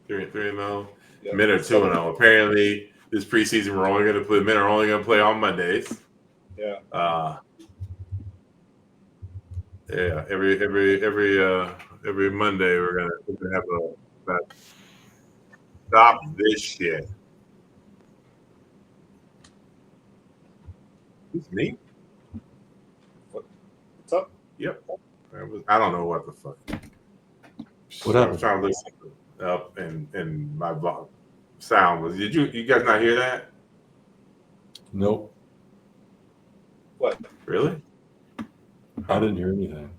A: 3-0.
C: Yep.
A: Men are 2-0. Apparently, this preseason we're only going to play. Men are only going to play on Mondays.
C: Yeah.
A: Yeah. Every Monday we're gonna have a stop this shit. It's me.
C: What's up?
A: Yep. I don't know what the fuck.
B: What happened?
A: I'm trying to listen up, and my sound was. Did you guys not hear that?
B: Nope.
C: What?
A: Really?
B: I didn't hear anything.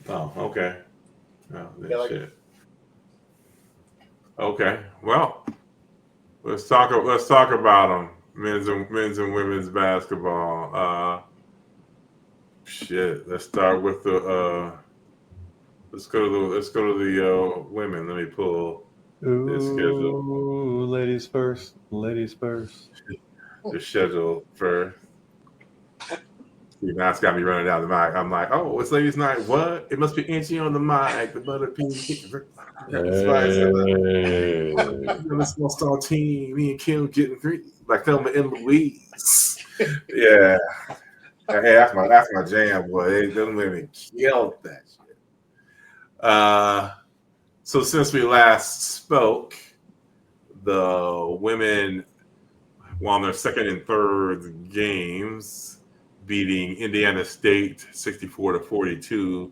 A: Oh, okay. Oh,
C: Yeah,
A: shit. Okay. Well, let's talk about them. Men's and women's basketball. Shit. Let's start with the. Let's go to the women. Let me pull the schedule.
B: Ooh, ladies first. Ladies first.
A: The schedule first. See, now it's got me running down the mic. I'm like, oh, it's ladies' night. What? It must be Angie on the mic. The butter pink. The small star team. Me and Kim getting green. Like Thelma and Louise. Yeah. Hey, that's my jam, boy. Them women killed that shit. So since we last spoke, the women won their second and third games, beating Indiana State 64-42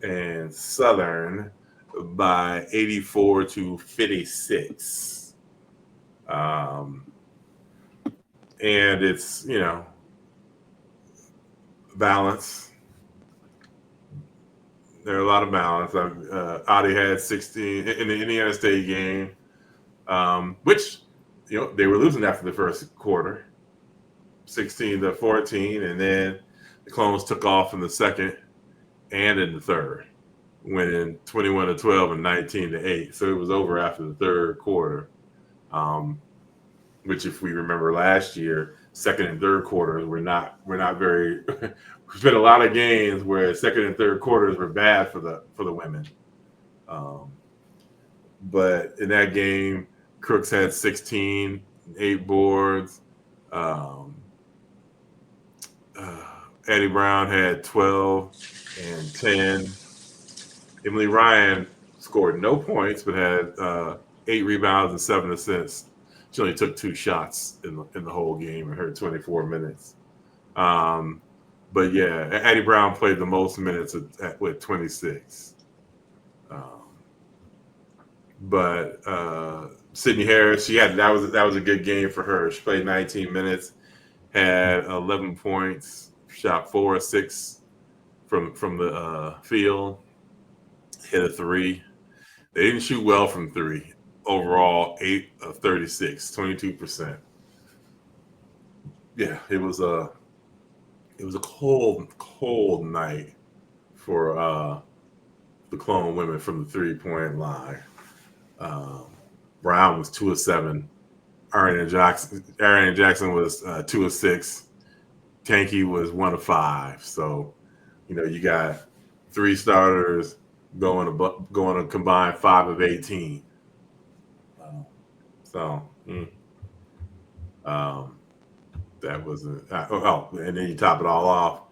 A: and Southern by 84-56. And it's, balance. There are a lot of balance. Audi had 16 in the Indiana State game, which, they were losing after the first quarter, 16-14, and then the Clones took off in the second and in the third, winning 21-12 and 19-8. So it was over after the third quarter. Which, if we remember last year, second and third quarters were not very. There's been a lot of games where second and third quarters were bad for the women. But in that game, Crooks had 16, 8 boards. Eddie Brown had 12 and 10. Emily Ryan scored no points, but had 8 rebounds and 7 assists. She only took 2 shots in the whole game in her 24 minutes. But yeah, Eddie Brown played the most minutes with 26. But Signees Harris, that was a good game for her. She played 19 minutes, had 11 points, shot 4 or 6 from the field, hit a 3. They didn't shoot well from 3. Overall, 8 of 36, 22%. Yeah, it was a cold night for the Clone women from the 3-point line. Brown was 2 of 7. Ariana Jackson was 2 of 6. Tanky was 1 of 5. So, you got 3 starters going to combine 5 of 18. That was and then you top it all off.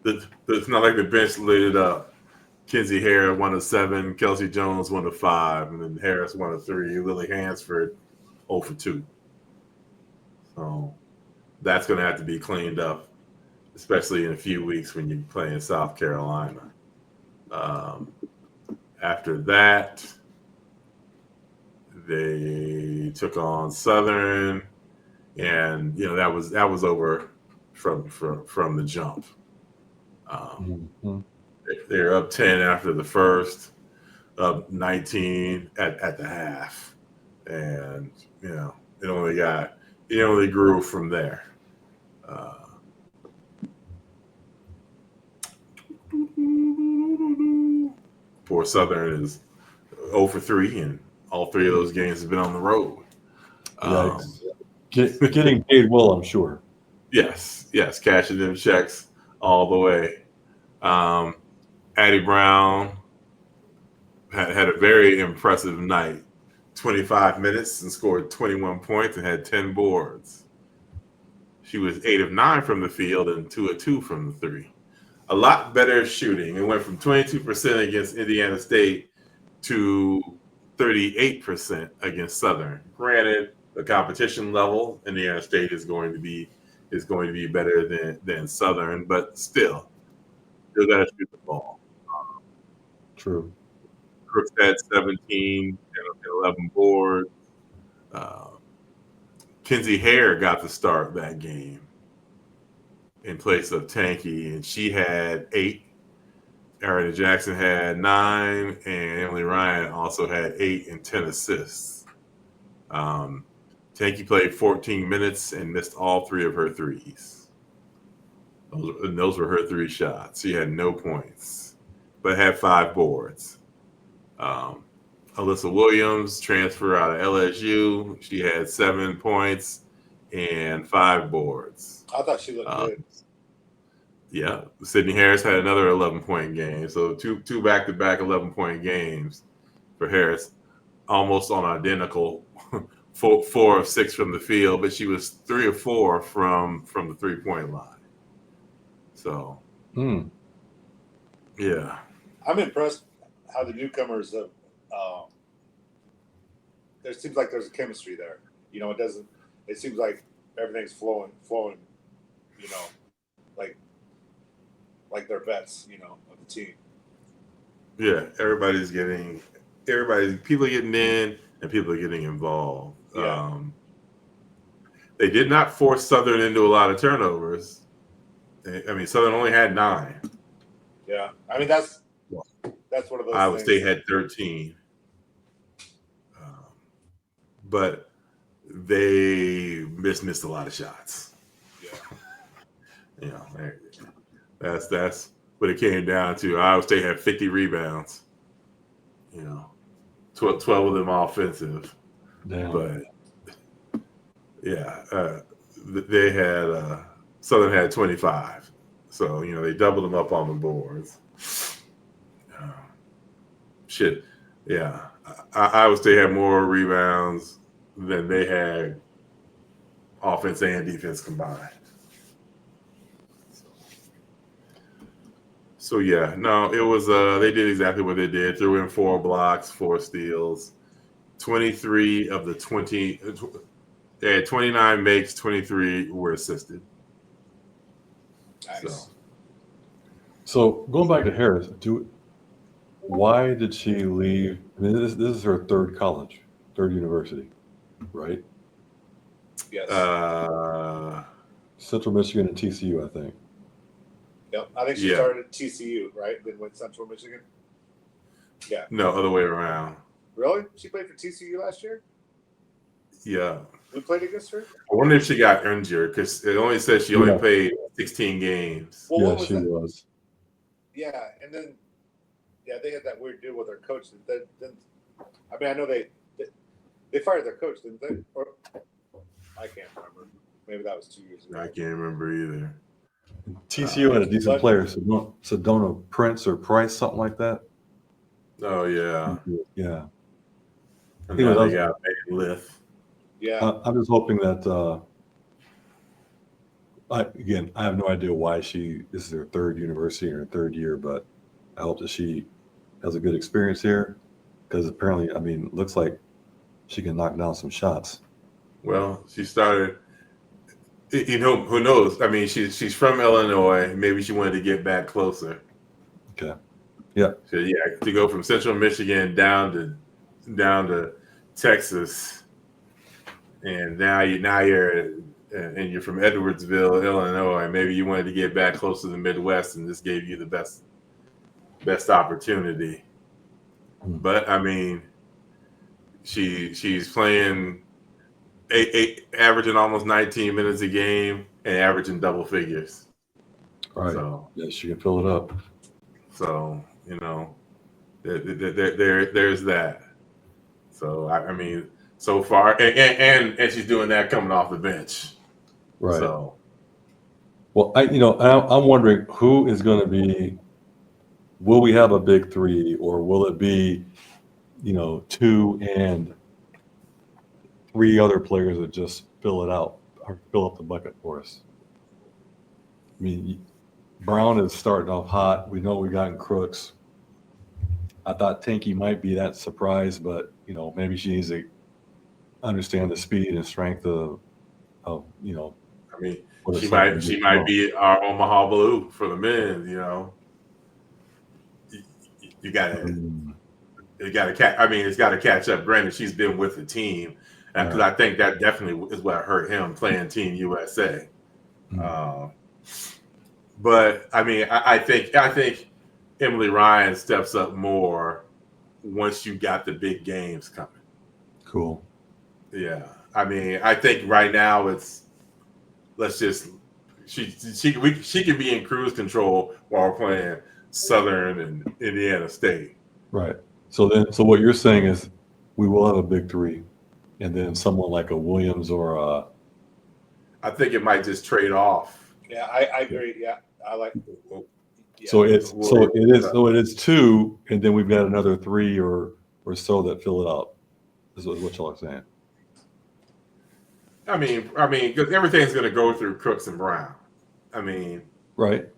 A: It's not like the bench lit it up. Kinsey Hare 1 of 7, Kelsey Jones 1 of 5, and then Harris 1 of 3, Lily Hansford 0 for 2. So that's going to have to be cleaned up, especially in a few weeks when you play in South Carolina. After that, they took on Southern, and that was over from the jump. They're up 10 after the first, up 19 at the half, and it only grew from there. Poor Southern is 0 for 3, and all 3 of those games have been on the road.
B: Getting paid well, I'm sure.
A: Yes, cashing them checks all the way. Addie Brown had a very impressive night. 25 minutes and scored 21 points and had 10 boards. She was 8 of 9 from the field and 2 of 2 from the 3. A lot better shooting. It went from 22% against Indiana State to 38% against Southern. Granted, the competition level, Indiana State is going to be better than Southern, but still got to shoot the ball.
B: True.
A: Crooks had 17 and 11 boards. Kinsey Hare got the start that game in place of Tanky, and she had 8. Ariana Jackson had 9, and Emily Ryan also had 8 and 10 assists. Tanky played 14 minutes and missed all 3 of her threes. Those were her 3 shots. She had no points, but had 5 boards. Alyssa Williams, transfer out of LSU. She had 7 points and 5 boards.
C: I thought she looked good.
A: Yeah, Signees Harris had another 11-point game. So two back-to-back 11-point games for Harris, almost on identical 4 of 6 from the field, but she was 3 of 4 from the 3-point line. So, yeah.
C: I'm impressed how the newcomers have. There seems like there's a chemistry there. It doesn't. It seems like everything's flowing. Like they're vets, of the team.
A: Yeah, people are getting in and people are getting involved.
C: Yeah.
A: They did not force Southern into a lot of turnovers. Southern only had 9.
C: Yeah, that's one of those.
A: Iowa
C: things.
A: State had 13, but they missed a lot of shots.
C: Yeah.
A: You know, that's what it came down to. Iowa State had 50 rebounds. You know, 12 of them offensive.
B: Damn.
A: But yeah, they had Southern had 25. So they doubled them up on the boards. Shit, yeah. Iowa State had more rebounds than they had offense and defense combined. So yeah, no, it was they did exactly what they did. Threw in 4 blocks, 4 steals, 23 of the 20. They had 29 makes, 23 were assisted.
C: Nice.
B: So going back to Harris, why did she leave? I mean, this is her third university, right?
C: Yes.
B: Central Michigan and TCU, I think.
C: Yep. I think she started at TCU, right? Then went Central Michigan. Yeah.
A: No, other way around.
C: Really? She played for TCU last year?
A: Yeah.
C: We played against her?
A: I wonder if she got injured because it only says she only played 16 games.
B: Well, yeah, she was.
C: Yeah, and then they had that weird deal with their coach. Then I mean, I know they fired their coach, didn't they? Or I can't remember. Maybe that was 2 years ago.
A: I can't remember either.
B: TCU had a decent player, Sedona Prince or Price, something like that.
A: Oh yeah,
B: yeah.
A: And then they got Lift.
C: Yeah,
B: I'm just hoping that. I have no idea why this is her third university in her third year, but I hope that she has a good experience here because apparently, I mean, it looks like she can knock down some shots.
A: Well, she started. Who knows? I mean, she's from Illinois. Maybe she wanted to get back closer.
B: Okay. Yeah.
A: So to go from Central Michigan down to Texas, and now you're from Edwardsville, Illinois. Maybe you wanted to get back close to the Midwest, and this gave you the best opportunity. But I mean, she's playing averaging almost 19 minutes a game and averaging double figures.
B: Right. So yeah, she can fill it up.
A: So there's that. So I mean, so far, and she's doing that coming off the bench.
B: Right.
A: So,
B: well, I'm wondering who is going to be. Will we have a big three, or will it be, 2 and 3 other players that just fill it out or fill up the bucket for us? I mean, Brown is starting off hot. We know we got in Crooks. I thought Tanky might be that surprise, but maybe she needs to understand the speed and strength of. I
A: mean, she might be our Omaha Blue for the men. You gotta catch. I mean, it's got to catch up. Granted, she's been with the team, because I think that definitely is what hurt him playing Team USA. But I mean, I think Emily Ryan steps up more once you got the big games coming.
B: Cool.
A: Yeah, I mean, I think right now she can be in cruise control while we're playing Southern and Indiana State.
B: Right. So what you're saying is we will have a big three, and then someone like a Williams or
C: I
A: think it might just trade off.
C: Yeah, I agree. Yeah, I like.
B: Yeah. So it is 2, and then we've got another 3 or so that fill it up. Is what y'all are saying.
A: I mean, because everything's going to go through Crooks and Brown. I mean,
B: right.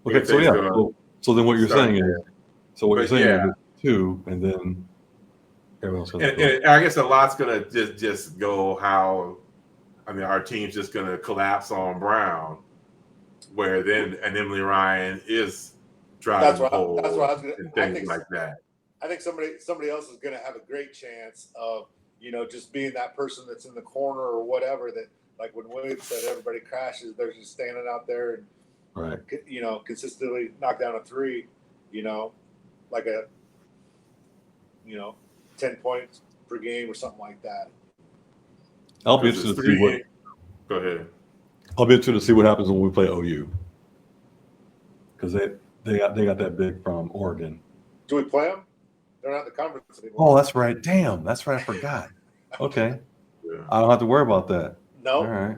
B: Okay. So yeah. So then what you're saying is 2, and then everyone else.
A: And I guess a lot's going to just go how. I mean, our team's just going to collapse on Brown, where then Emily Ryan is driving the hole.
C: That's what I was going to.
A: Things like that.
C: I think somebody else is going to have a great chance of just being that person that's in the corner or whatever. That, like when Williams said, everybody crashes. They're just standing out there and consistently knock down a 3. Like a 10 points per game or something like that.
B: I'll be interested to see
A: Go ahead.
B: I'll be interested to see what happens when we play OU. because they got that big from Oregon.
C: Do we play them? They're not in the conference anymore.
B: Oh, that's right. Damn, that's right. I forgot. Okay,
A: Yeah.
B: I don't have to worry about that.
C: No.
B: All right.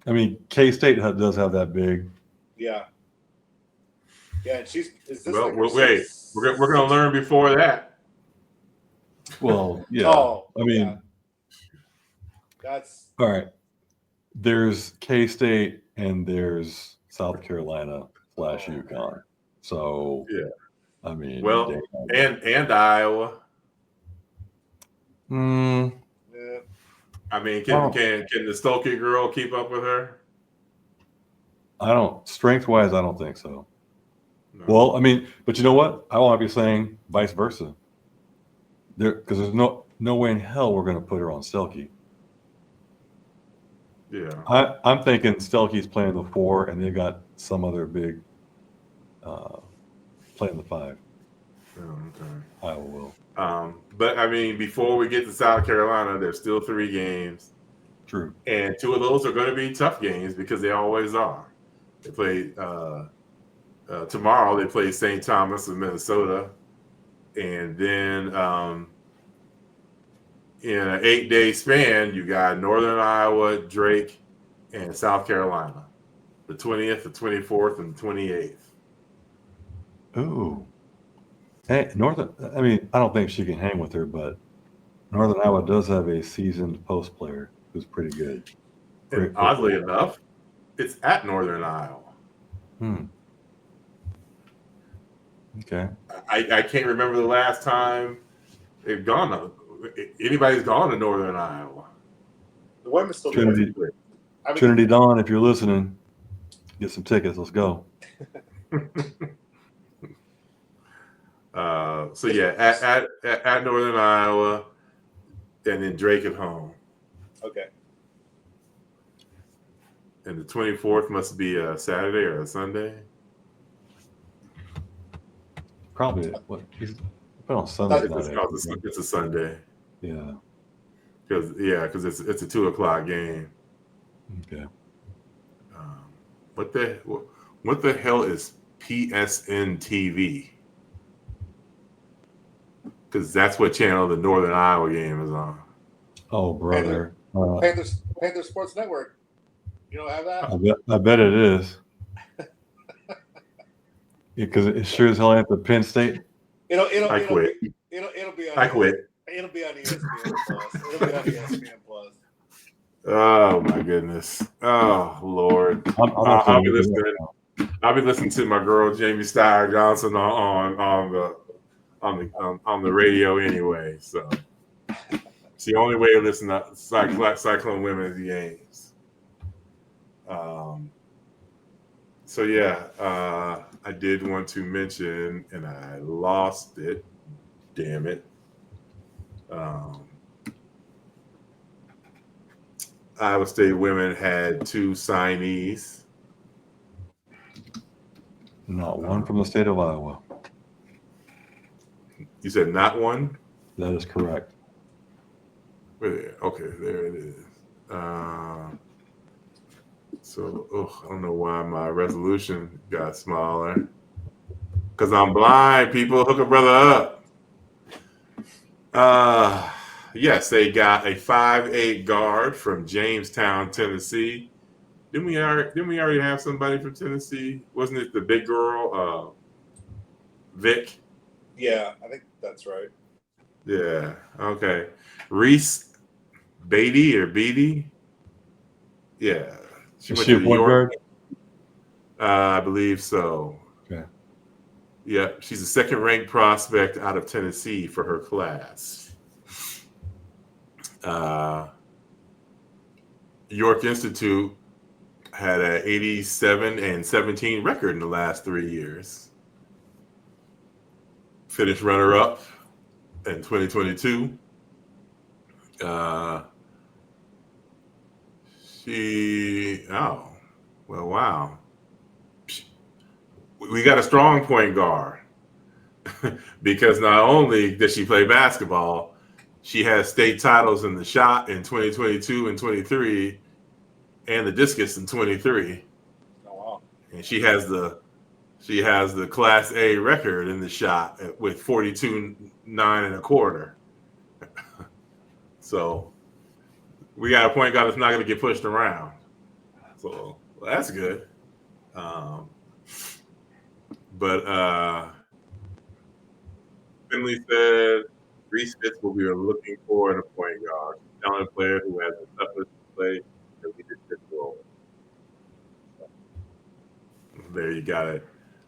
B: I mean, K-State does have that big.
C: Yeah. Yeah, and is this
A: Well,
C: like her
A: wait, we're going to learn before that.
B: Well, yeah.
C: Oh,
B: I mean,
C: yeah. That's
B: all right. There's K-State and there's South Carolina / UConn. So
A: yeah.
B: I mean,
A: well, and Iowa.
C: yeah.
A: I mean, can the Stokey girl keep up with her?
B: I don't. Strength-wise, I don't think so.
A: No.
B: Well, I mean, but you know what? I want to be saying vice versa. Because there's no way in hell we're going to put her on Stelke.
A: Yeah.
B: I'm thinking Stelke's playing the 4, and they've got some other big playing the 5.
A: Oh, okay.
B: Iowa will.
A: But I mean, before we get to South Carolina, there's still 3 games.
B: True.
A: And 2 of those are going to be tough games because they always are. They play tomorrow. They play St. Thomas of Minnesota, and then in an 8-day span, you got Northern Iowa, Drake, and South Carolina, the 20th, the 24th, and the 28th.
B: Ooh. Hey, I mean, I don't think she can hang with her, but Northern Iowa does have a seasoned post player who's pretty good.
A: And oddly enough, it's at Northern Iowa.
B: Okay.
A: I can't remember the last time anybody's gone to Northern Iowa.
C: The women's still
B: Trinity,
C: there. I mean,
B: Trinity Dawn, if you're listening, get some tickets. Let's go.
A: So yeah, at Northern Iowa, and then Drake at home.
C: Okay.
A: And the 24th must be a Saturday or a Sunday.
B: Probably what? He's put on Sunday.
A: It's a Sunday.
B: Yeah.
A: Because it's a 2:00 game.
B: Okay.
A: What the hell is PSN TV? Because that's what channel the Northern Iowa game is on.
B: Oh, brother.
C: Panther Sports Network. You don't have that?
B: I bet it is. Because it sure as hell ain't the Penn State.
A: I quit.
C: It'll be on.
A: I quit.
C: It'll be on ESPN Plus. It'll be on ESPN Plus.
A: Oh my goodness. Oh Lord. I'll be listening to my girl Jamie Steyer Johnson on the radio anyway. So it's the only way to listen to Cyclone women's games. So yeah, I did want to mention, and I lost it. Damn it. Iowa State women had 2 signees.
B: Not one from the state of Iowa.
A: You said not one?
B: That is correct.
A: Okay, there it is. So, I don't know why my resolution got smaller. Because I'm blind, people. Hook a brother up. Yes, they got a 5'8" guard from Jamestown, Tennessee. Didn't we already have somebody from Tennessee? Wasn't it the big girl, Vic?
C: Yeah, I think that's right.
A: Yeah. Okay. Reese Beatty. Yeah. She went to New York. I believe so.
B: Okay.
A: Yeah, she's a second-ranked prospect out of Tennessee for her class. York Institute had an 87-17 record in the last 3 years. Finished runner-up in 2022. Wow. We got a strong point guard because not only does she play basketball, she has state titles in the shot in 2022 and 23 and the discus in 23.
C: Oh, wow.
A: And she has the She has the Class A record in the shot with 42.925. So we got a point guard that's not going to get pushed around. So that's good. But Finley said Reese fits what we were looking for in a point guard. A talented player who has the toughness to play that we just fit role. There you got it.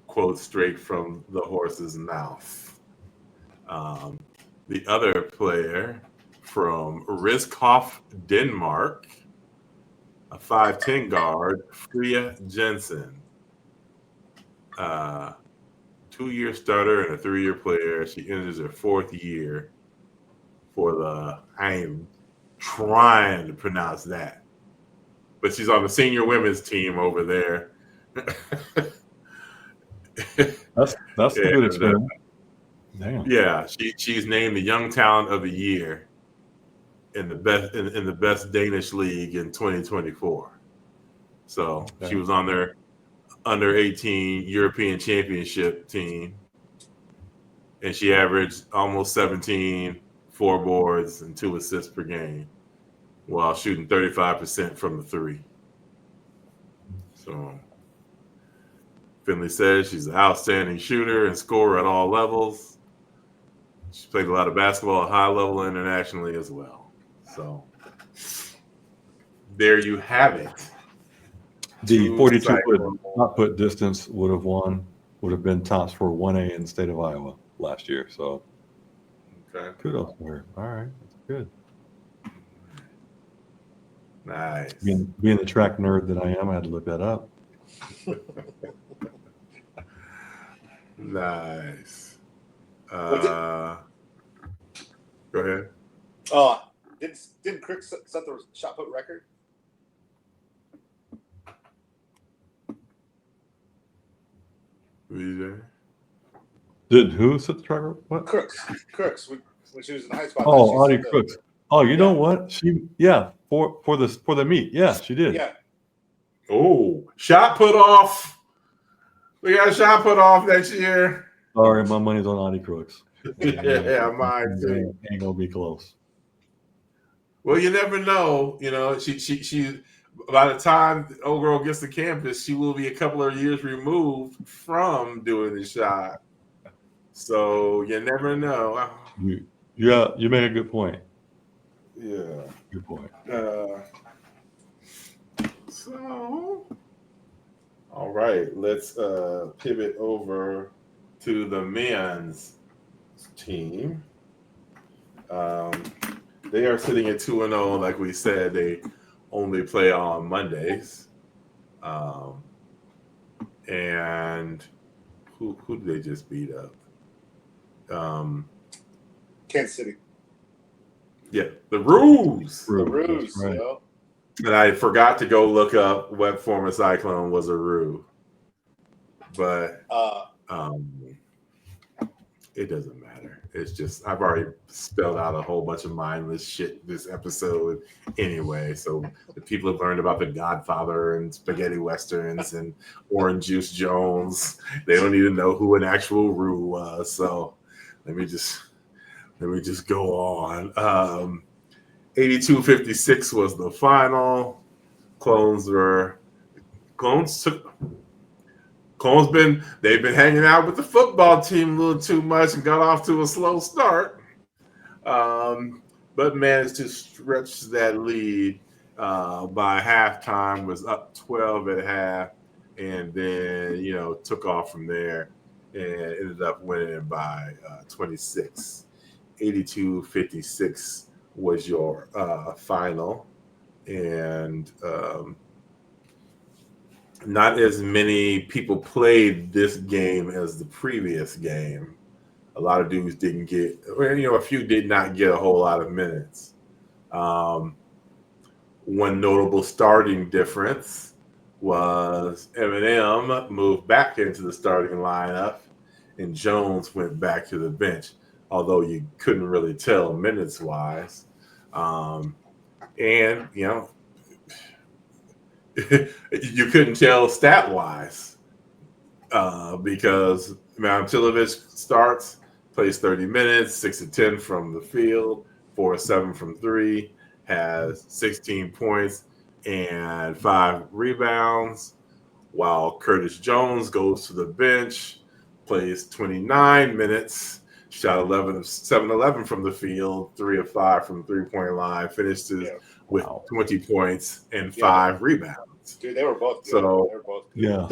A: Quote straight from the horse's mouth. The other player from Riskhoff, Denmark, a 5'10 guard, Freya Jensen. 2-year starter and a 3-year player. She enters her 4th year for I am trying to pronounce that, but she's on the senior women's team over there.
B: That's a good experience. Damn.
A: Yeah, she's named the Young Talent of the Year in the best Danish league in 2024. So She was on their under 18 European Championship team, and she averaged almost 17, 4 boards, and 2 assists per game, while shooting 35% from the 3. So Finley says she's an outstanding shooter and scorer at all levels. She played a lot of basketball at high level internationally as well. So there you have it.
B: The 42-foot shot-put distance would have been tops for 1A in the state of Iowa last year. So kudos to her. All right, that's good.
A: Nice.
B: Being the track nerd that I am, I had to look that up.
A: Nice. Go ahead.
C: Didn't Crick set the shot put record?
B: Did who set the track record? What?
C: Crooks when she was in high school.
B: Oh, Audie Crooks. Oh, you know what? For the meet. Yeah, she did.
C: Yeah.
A: Oh, shot put off. We got a shot put off next year.
B: Sorry, my money's on Audie Crooks.
A: Yeah, mine too.
B: Ain't gonna be close.
A: Well, you never know. You know, she by the time the old girl gets to campus, she will be a couple of years removed from doing the shot. So you never know.
B: You make a good point.
A: Yeah.
B: Good point.
A: So, all right, let's pivot over to the men's team. They are sitting at 2-0. Like we said, they only play on Mondays. And who did they just beat up?
C: Kansas City.
A: Yeah, the Roos.
C: The Roos,
B: right.
A: And I forgot to go look up what former Cyclone was a Roo. But it doesn't matter. It's just I've already spelled out a whole bunch of mindless shit this episode anyway. So the people have learned about The Godfather and spaghetti westerns and Orange Juice Jones. They don't even know who an actual Roo was. So let me just go on. 82-56 was the final. They've been hanging out with the football team a little too much and got off to a slow start. But managed to stretch that lead by halftime, was up 12 at half, and then took off from there and ended up winning by 26. 82-56 was your final, and not as many people played this game as the previous game. A lot of dudes didn't get, a few did not get a whole lot of minutes. One notable starting difference was Eminem moved back into the starting lineup, and Jones went back to the bench, although you couldn't really tell minutes-wise. And, you couldn't tell stat-wise. because Mountailovich starts, plays 30 minutes, 6 of 10 from the field, 4 of 7 from 3, has 16 points and 5 rebounds, while Curtis Jones goes to the bench, plays 29 minutes, shot 11 of 7-11 from the field, 3 of 5 from three-point line, finishes with 20 points and 5 rebounds.
C: Dude, they were both good.
A: So
C: they were both
B: Yeah,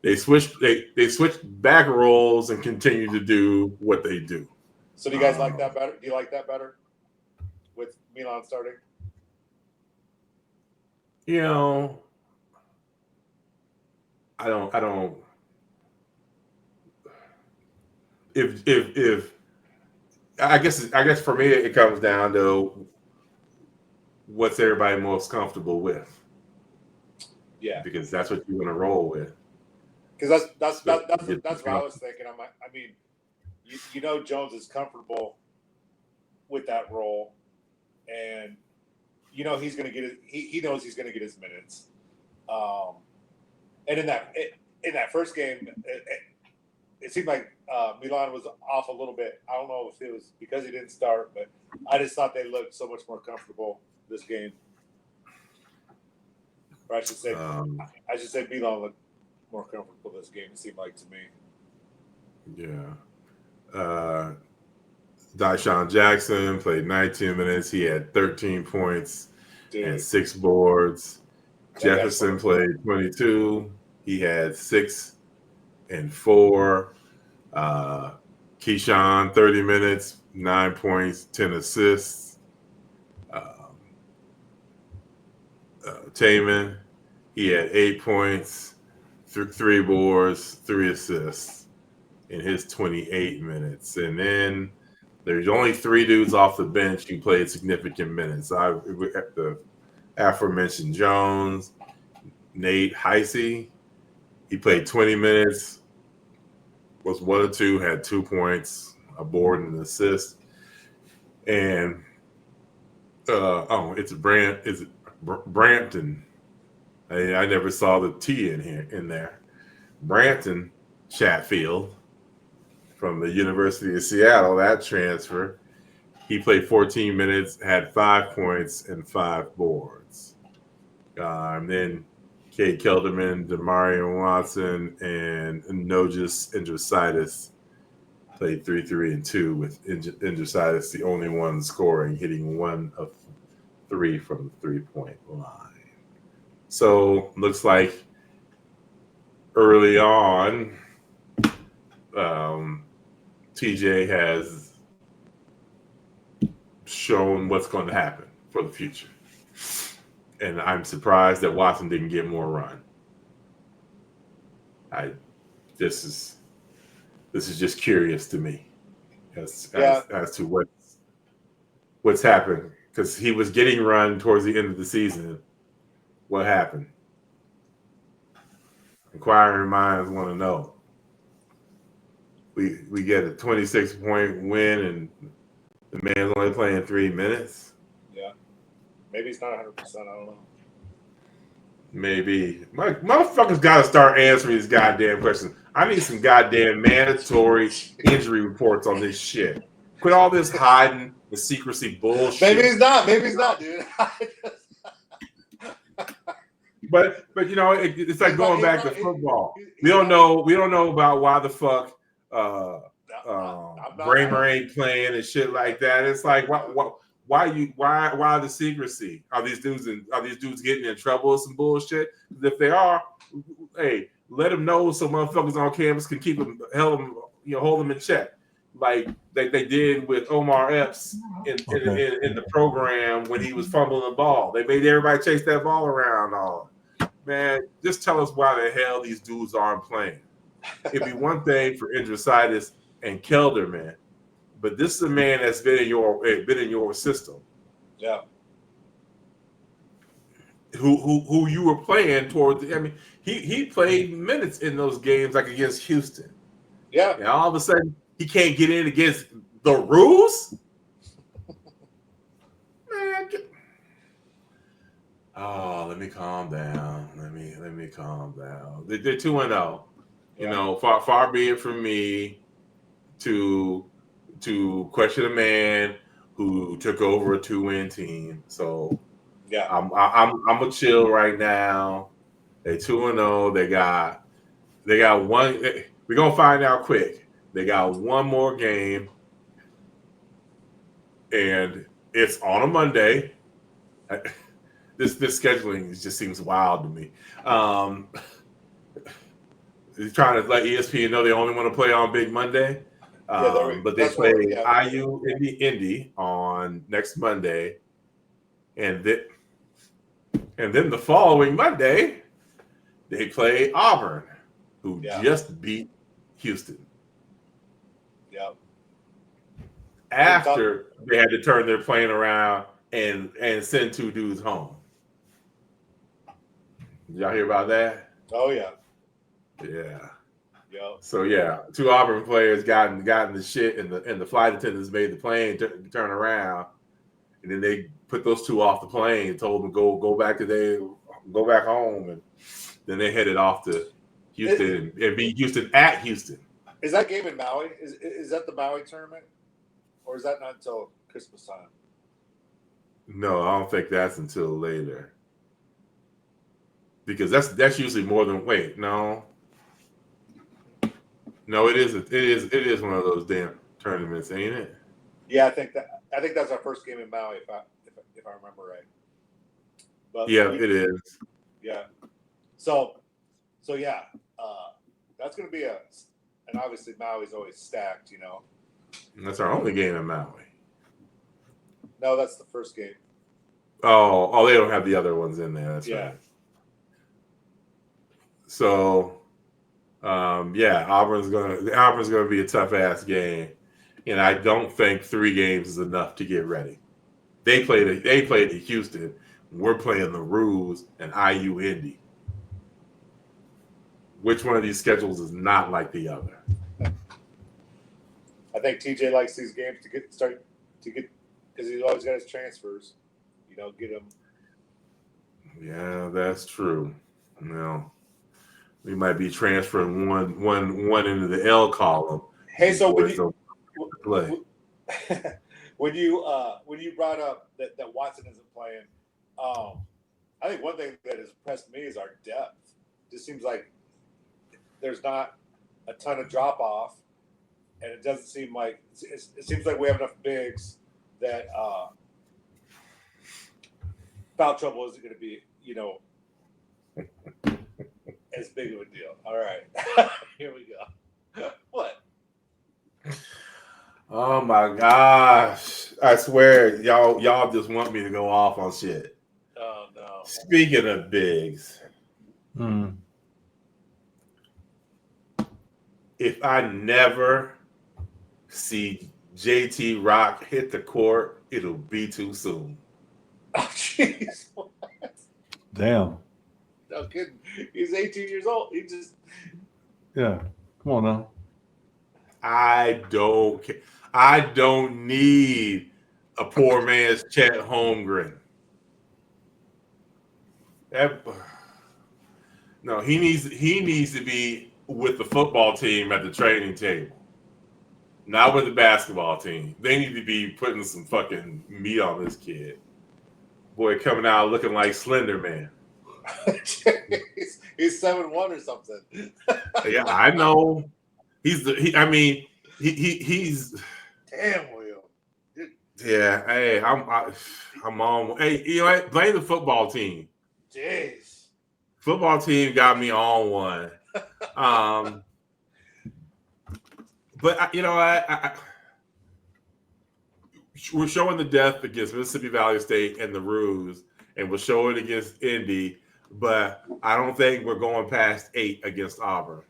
A: they switched back roles and continue to do what they do.
C: So do you guys like that better? Do you like that better with Milan starting?
A: You know, I don't. If I guess for me it comes down to what's everybody most comfortable with.
C: Yeah,
A: because that's what you're going to roll with.
C: Because that's what I was thinking. I mean, Jones is comfortable with that role, and he's going to get it. He knows he's going to get his minutes. And in that first game, it seemed like Milan was off a little bit. I don't know if it was because he didn't start, but I just thought they looked so much more comfortable this game. Or I should say Milan looked more comfortable this game. It seemed like to me.
A: Yeah. Dyshawn Jackson played 19 minutes. He had 13 points and 6 boards. Jefferson played 22. He had 6 and 4. Keyshawn 30 minutes, 9 points, 10 assists. Taman, he had 8 points, 3 boards, 3 assists in his 28 minutes. And then there's only 3 dudes off the bench who played significant minutes. The aforementioned Jones, Nate Heisey, he played 20 minutes, was 1 of 2, had 2 points, a board, and an assist. And it's Brampton. I never saw the T in there. Brampton Chatfield from the University of Seattle, that transfer. He played 14 minutes, had 5 points and 5 boards. Then Cade Kelderman, Demarion Watson, and Nojus Indrositis played 3, 3, and 2 with Indrositis the only one scoring, hitting 1 of 3 from the 3-point line. So looks like early on, TJ has shown what's going to happen for the future. And I'm surprised that Watson didn't get more run. This is just curious to me as to what's happened, because he was getting run towards the end of the season. What happened? Inquiring minds want to know. We get a 26-point win and the man's only playing 3 minutes.
C: Yeah, maybe he's not 100%. I don't know.
A: Maybe motherfuckers got to start answering these goddamn questions. I need some goddamn mandatory injury reports on this shit. Quit all this hiding the secrecy bullshit.
C: Maybe he's not, dude.
A: But it's like going back to football. We don't know about why the fuck Bramer ain't playing and shit like that. It's like why the secrecy? Are these dudes getting in trouble with some bullshit? If they are, hey, let them know so motherfuckers on campus can hold them in check, like they did with Omar Epps in the program when he was fumbling the ball. They made everybody chase that ball around. All man, just tell us why the hell these dudes aren't playing. It'd be one thing for Indrositis and Kelderman, but this is a man that's been in your system.
C: Yeah.
A: Who you were playing toward? He played minutes in those games, like against Houston.
C: Yeah.
A: And all of a sudden, he can't get in against the rules. Man, Oh, let me calm down. Let me calm down. They're 2-0. You know, far be it from me to question a man who took over a 2-win team. So
C: Yeah.
A: I'm a chill right now. They 2-0. They got one. We're gonna find out quick. They got one more game, and it's on a Monday. This scheduling just seems wild to me. He's trying to let ESPN know they only want to play on Big Monday. But they play IU Indy on next Monday, and then the following Monday they play Auburn, who just beat Houston.
C: Yeah.
A: After they had to turn their plane around and send 2 dudes home. Did y'all hear about that?
C: Oh yeah.
A: Yeah.
C: Yep.
A: So yeah, 2 Auburn players gotten the shit, and the flight attendants made the plane turn around, and then they put those 2 off the plane, told them go back home, and then they headed off to Houston and beat Houston at Houston.
C: Is that game in Maui? Is that the Maui tournament, or is that not until Christmas time?
A: No, I don't think that's until later, because that's usually more than No, it is one of those damn tournaments, ain't it?
C: Yeah, I think that's our first game in Maui, if I remember right. But
A: yeah, it is.
C: Yeah. So yeah, that's going to be and obviously Maui's always stacked, you know.
A: And that's our only game in Maui.
C: No, that's the first game.
A: Oh, they don't have the other ones in there. That's right. So. Auburn's gonna be a tough ass game, and I don't think 3 games is enough to get ready. They played at Houston. We're playing the Roos and IU Indy. Which one of these schedules is not like the other?
C: I think TJ likes these games to get because he's always got his transfers. You know, get him.
A: Yeah, that's true. No. We might be transferring one into the L column.
C: Hey, so when you brought up that Watson isn't playing, I think one thing that has impressed me is our depth. It just seems like there's not a ton of drop off, and it doesn't seem like it seems like we have enough bigs that foul trouble isn't going to be, you know, as big of a deal. All right, here we go. What?
A: Oh my gosh! I swear, y'all just want me to go off on shit.
C: Oh no!
A: Speaking of bigs, if I never see JT Rock hit the court, it'll be too soon.
C: Oh jeez!
B: Damn.
C: No kidding. He's 18 years old. He just.
B: Yeah. Come on now.
A: I don't need a poor man's Chet Holmgren. No, he needs to be with the football team at the training table, not with the basketball team. They need to be putting some fucking meat on this kid. Boy, coming out looking like Slender Man.
C: He's 7'1" or something.
A: Yeah, I know. He's damn,
C: William.
A: Yeah, hey, I'm on. Hey, you know what? Blame the football team.
C: Jeez.
A: Football team got me on one. But you know, we're showing the depth against Mississippi Valley State and the Roos, and we're showing it against Indy. But I don't think we're going past 8 against Auburn,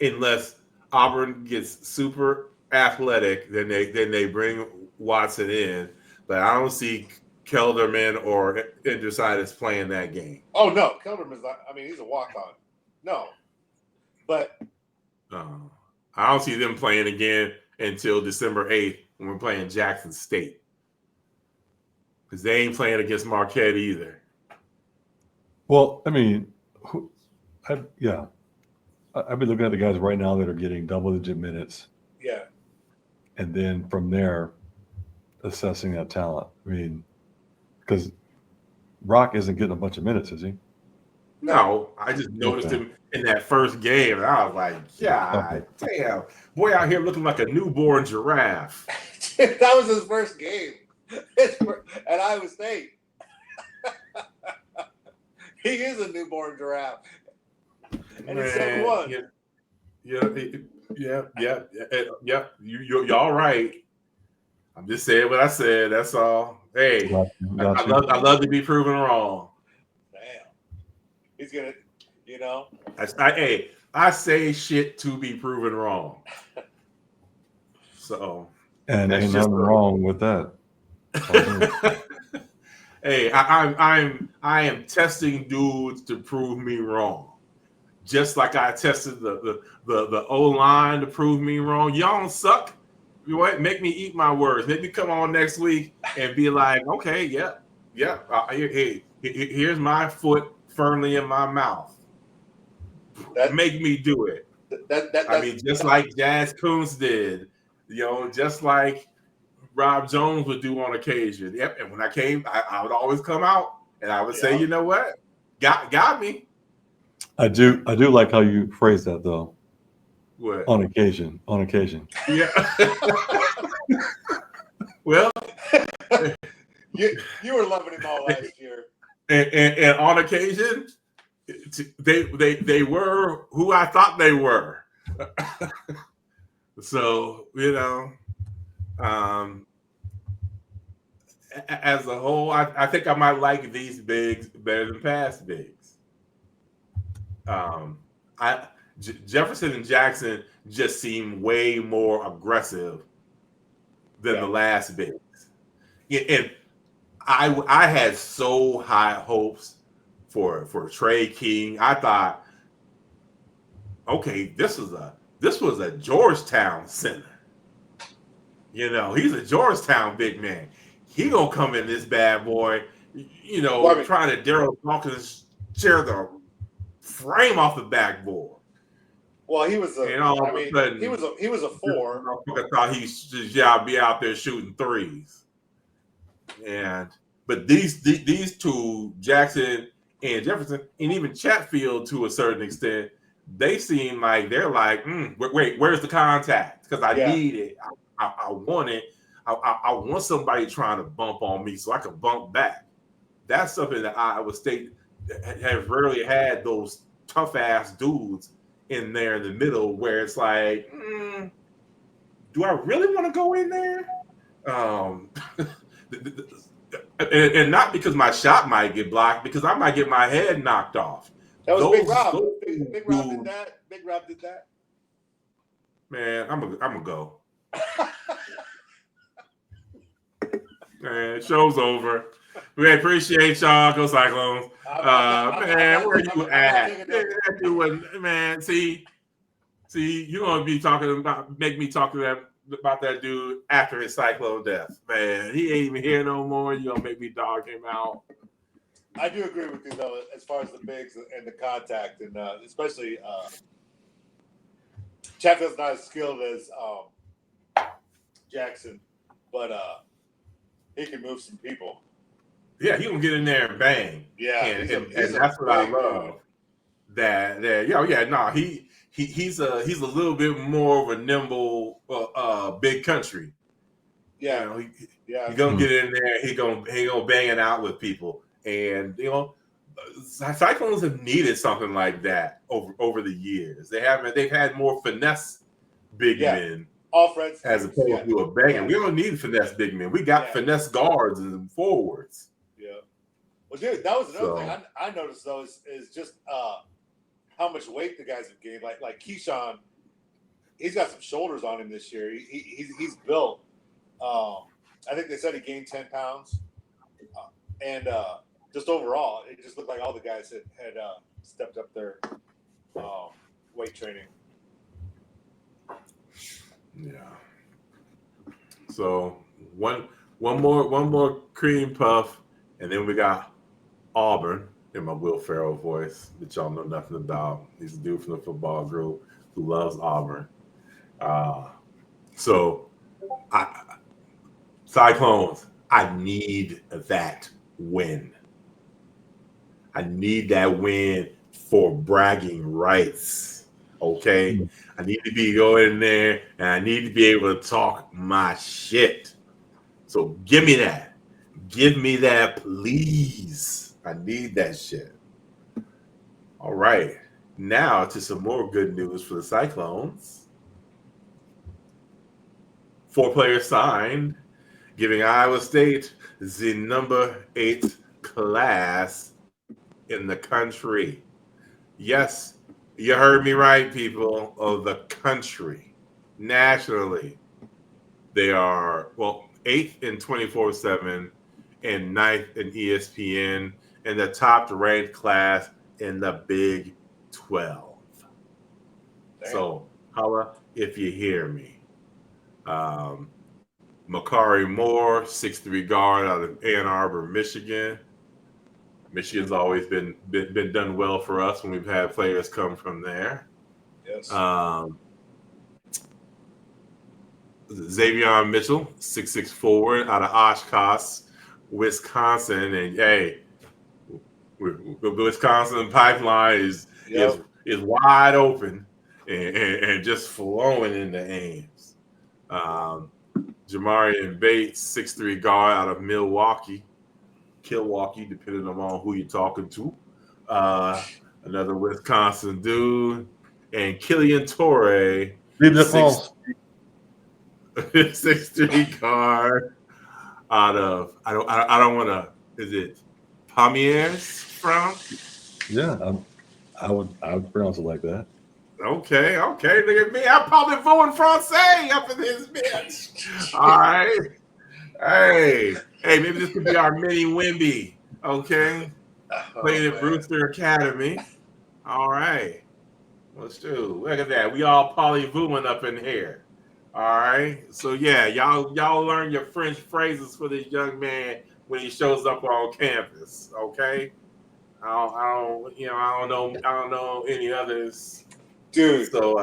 A: unless Auburn gets super athletic. Then they bring Watson in, but I don't see Kelderman or Indecitus playing that game.
C: Oh no, Kelderman's not. I mean, he's a walk-on. No, but
A: I don't see them playing again until December 8th when we're playing Jackson State. because they ain't playing against Marquette either.
B: Well, I mean, I've been looking at the guys right now that are getting double-digit minutes.
C: Yeah.
B: And then from there, assessing that talent. I mean, because Rock isn't getting a bunch of minutes, is he?
A: No, I just noticed him in that first game, and I was like, God damn, boy out here looking like a newborn giraffe.
C: That was his first game at Iowa State. He is a newborn giraffe. And he's 7'1".
A: Yeah. Y'all right. I'm just saying what I said. That's all. Hey,
B: Gotcha.
A: I love to be proven wrong.
C: Damn. He's gonna, you know.
A: I say shit to be proven wrong. So.
B: And ain't nothing wrong with that.
A: Hey, I am testing dudes to prove me wrong. Just like I tested the O-line to prove me wrong. Y'all don't suck. You know what? Make me eat my words. Make me come on next week and be like, okay, yeah. Hey, here's my foot firmly in my mouth. Make me do it. I mean, just like Jazz Coons did, just like Rob Jones would do on occasion. Yep. And when I came, I would always come out and I would say, you know what? Got me.
B: I do like how you phrase that though.
A: What?
B: On occasion.
A: Yeah. Well,
C: you were loving him all last year.
A: And on occasion, they were who I thought they were. So, as a whole, I think I might like these bigs better than past bigs. Jefferson and Jackson just seem way more aggressive than the last bigs. And I had so high hopes for Trey King. I thought, okay, this was a Georgetown center. He's a Georgetown big man. He gonna come in this bad boy, trying to Daryl Dawkins tear the frame off the backboard.
C: Well, he was he was a 4.
A: I thought he should be out there shooting threes. But these two, Jackson and Jefferson, and even Chatfield to a certain extent, they seem like they're like, wait, where's the contact? Because I need it. I want it. I want somebody trying to bump on me so I can bump back. That's something that Iowa State have rarely had, those tough ass dudes in there in the middle where it's like, do I really want to go in there? And not because my shot might get blocked, because I might get my head knocked off.
C: That was Big Rob. Big Rob did that. Big Rob did that.
A: Man, I'm gonna go. Man, show's over. We appreciate y'all. Go Cyclones. Man, where you at? Man, see, you're gonna be make me talk to them about that dude after his Cyclone death. Man, he ain't even here no more. You're gonna make me dog him out.
C: I do agree with you though, as far as the bigs and the contact, and especially Chatfield's not as skilled as Jackson, but he can move some people.
A: Yeah, he can get in there and bang.
C: Yeah,
A: and that's what I love. He's a little bit more of a nimble big country.
C: Yeah,
A: he's gonna get in there. He gonna bang it out with people, and Cyclones have needed something like that over the years. They've had more finesse big men.
C: Offense
A: as opposed to a banger. We don't need finesse big men. We got finesse guards and forwards.
C: Yeah. Well, dude, that was another thing I noticed though is just how much weight the guys have gained. Like Keyshawn, he's got some shoulders on him this year. He's built. I think they said he gained 10 pounds, and just overall, it just looked like all the guys had stepped up their weight training. Yeah.
A: So one one more cream puff, and then we got Auburn in my Will Ferrell voice that y'all know nothing about. He's a dude from the football group who loves Auburn. So, Cyclones, I need that win. I need that win for bragging rights. Okay? I need to be going in there and I need to be able to talk my shit. So give me that. Give me that, please. I need that shit. All right. Now to some more good news for the Cyclones. 4 players signed, giving Iowa State the number 8 class in the country. Yes, you heard me right, people of the country. Nationally, they are, 8th in 24/7 and 9th in ESPN and the top ranked class in the Big 12.
C: Damn.
A: So, holla if you hear me. Makari Moore, 6'3" guard out of Ann Arbor, Michigan. Michigan's always been done well for us when we've had players come from there.
C: Yes.
A: Xavier Mitchell, 6'6" forward out of Oshkosh, Wisconsin, and hey, the Wisconsin pipeline is wide open and just flowing into Ames. Jamarian Bates, 6'3" guard out of Milwaukee, depending on who you're talking to. Another Wisconsin dude, and Killian Torre, 6'3" guard out of I don't want to. Is it Palmiers from?
B: Yeah, I would pronounce it like that.
A: Okay. Look at me. I'm probably voting Francais up in this bitch. All right. Hey, maybe this could be our mini Wimby. Okay. Played at Brewster Academy. All right. Let's do. Look at that. We all polyvooing up in here. All right. So yeah, y'all learn your French phrases for this young man when he shows up on campus. Okay. I don't know any others.
C: Dude.
A: So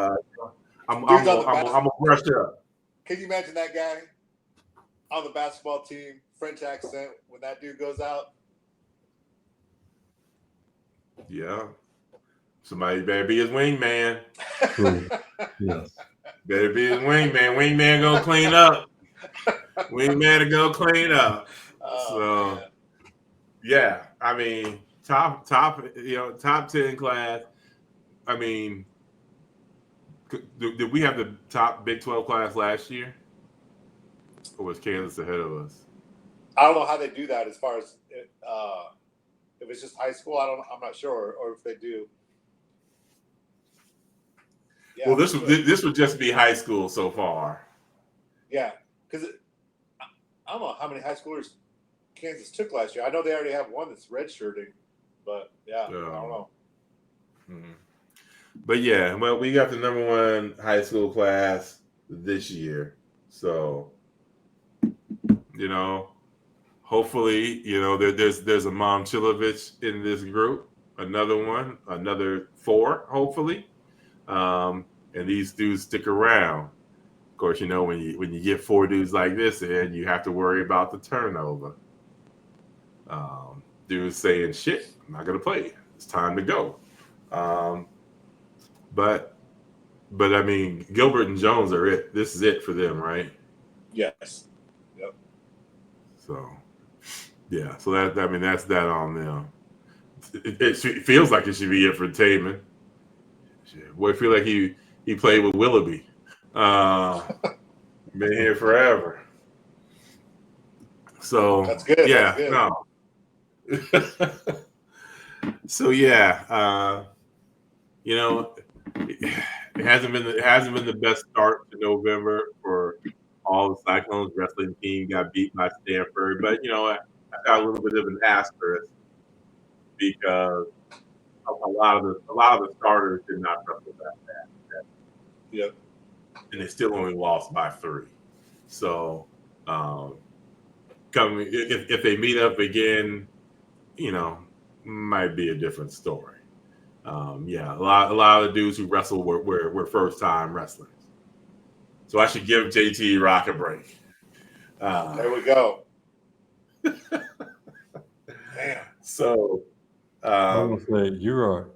A: I'm gonna brush up.
C: Can you imagine that guy on the basketball team, French accent, when that dude goes out?
A: Yeah. Somebody better be his wingman.
B: Yes.
A: Better be his wingman. Wingman gonna clean up. Wingman to go clean up. So yeah, I mean, top 10 class. I mean, did we have the top Big 12 class last year? Or was Kansas ahead of us?
C: I don't know how they do that as far as if it's just high school. I'm not sure, or if they do. Yeah,
A: well, this would just be high school so far.
C: Yeah, because I don't know how many high schoolers Kansas took last year. I know they already have one that's redshirting, but I don't know.
A: Mm-hmm. But yeah, well, we got the number 1 high school class this year, so hopefully, there's a Mom Chilovich in this group, another 4, hopefully, and these dudes stick around. Of course, when you get 4 dudes like this, and you have to worry about the turnover. Dudes saying, "Shit, I'm not gonna play. It's time to go." But I mean, Gilbert and Jones are it. This is it for them, right?
C: Yes. Yep.
A: So, yeah. So that's that on them. It feels like it should be it for Taman. Boy, I feel like he played with Willoughby. Been here forever. So
C: that's good.
A: Yeah.
C: That's good.
A: No. So yeah. It hasn't been the best start to November for all the Cyclones. Wrestling team got beat by Stanford, but I got a little bit of an asterisk because a lot of the starters did not wrestle that bad.
C: Yep.
A: And they still only lost by 3. So come if they meet up again, might be a different story. Yeah, a lot of the dudes who wrestle were first time wrestlers. So I should give JT Rock a break.
C: There we go. Damn.
A: So
B: I want to say you're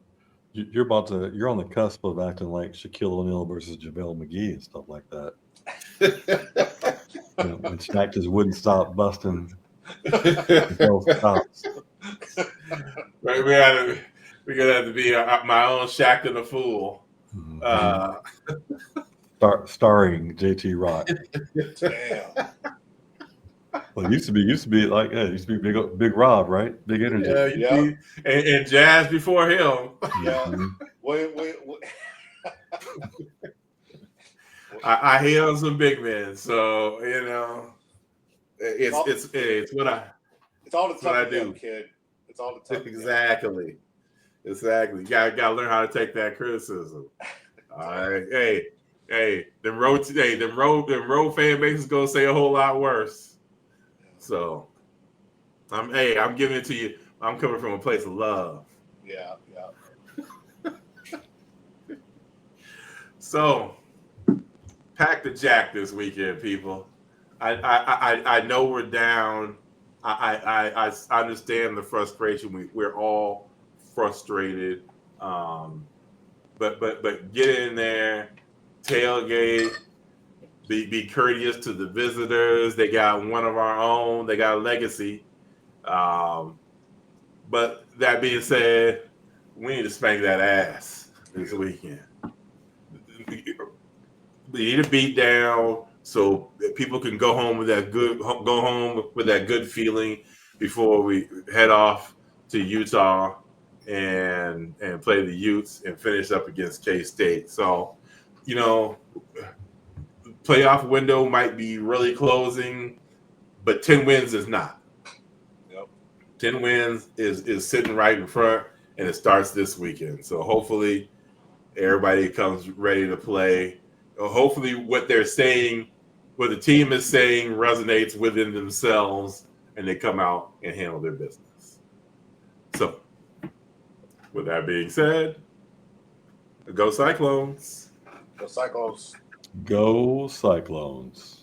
B: on the cusp of acting like Shaquille O'Neal versus JaVale McGee and stuff like that. When Shaq just wouldn't stop busting both stops.
A: Right, we're gonna have to be my own Shaq and the Fool.
B: Starring JT Rock.
C: Damn.
B: Well, it used to be like Big Rob, right? Big Energy.
C: Yeah.
A: And Jazz before him.
C: Yeah. Wait.
A: I hate on some big men, so it's what I.
C: It's all the
A: what I
C: time,
A: do,
C: kid. It's all the time.
A: Exactly. Gotta learn how to take that criticism. All right, hey, them road fan bases gonna say a whole lot worse. So, I'm giving it to you. I'm coming from a place of love.
C: Yeah.
A: So, pack the jack this weekend, people. I know we're down. I understand the frustration. We're all frustrated. But get in there, tailgate, be courteous to the visitors. They got one of our own. They got a legacy. But that being said, we need to spank that ass this weekend. We need a beat down so that people can go home with that good feeling before we head off to Utah and play the Utes and finish up against K-State. So, playoff window might be really closing, but 10 wins is not.
C: Yep.
A: 10 wins is sitting right in front, and it starts this weekend. So hopefully everybody comes ready to play. Hopefully what they're saying, what the team is saying resonates within themselves, and they come out and handle their business. So, with that being said, go Cyclones.
C: Go Cyclones.
B: Go Cyclones.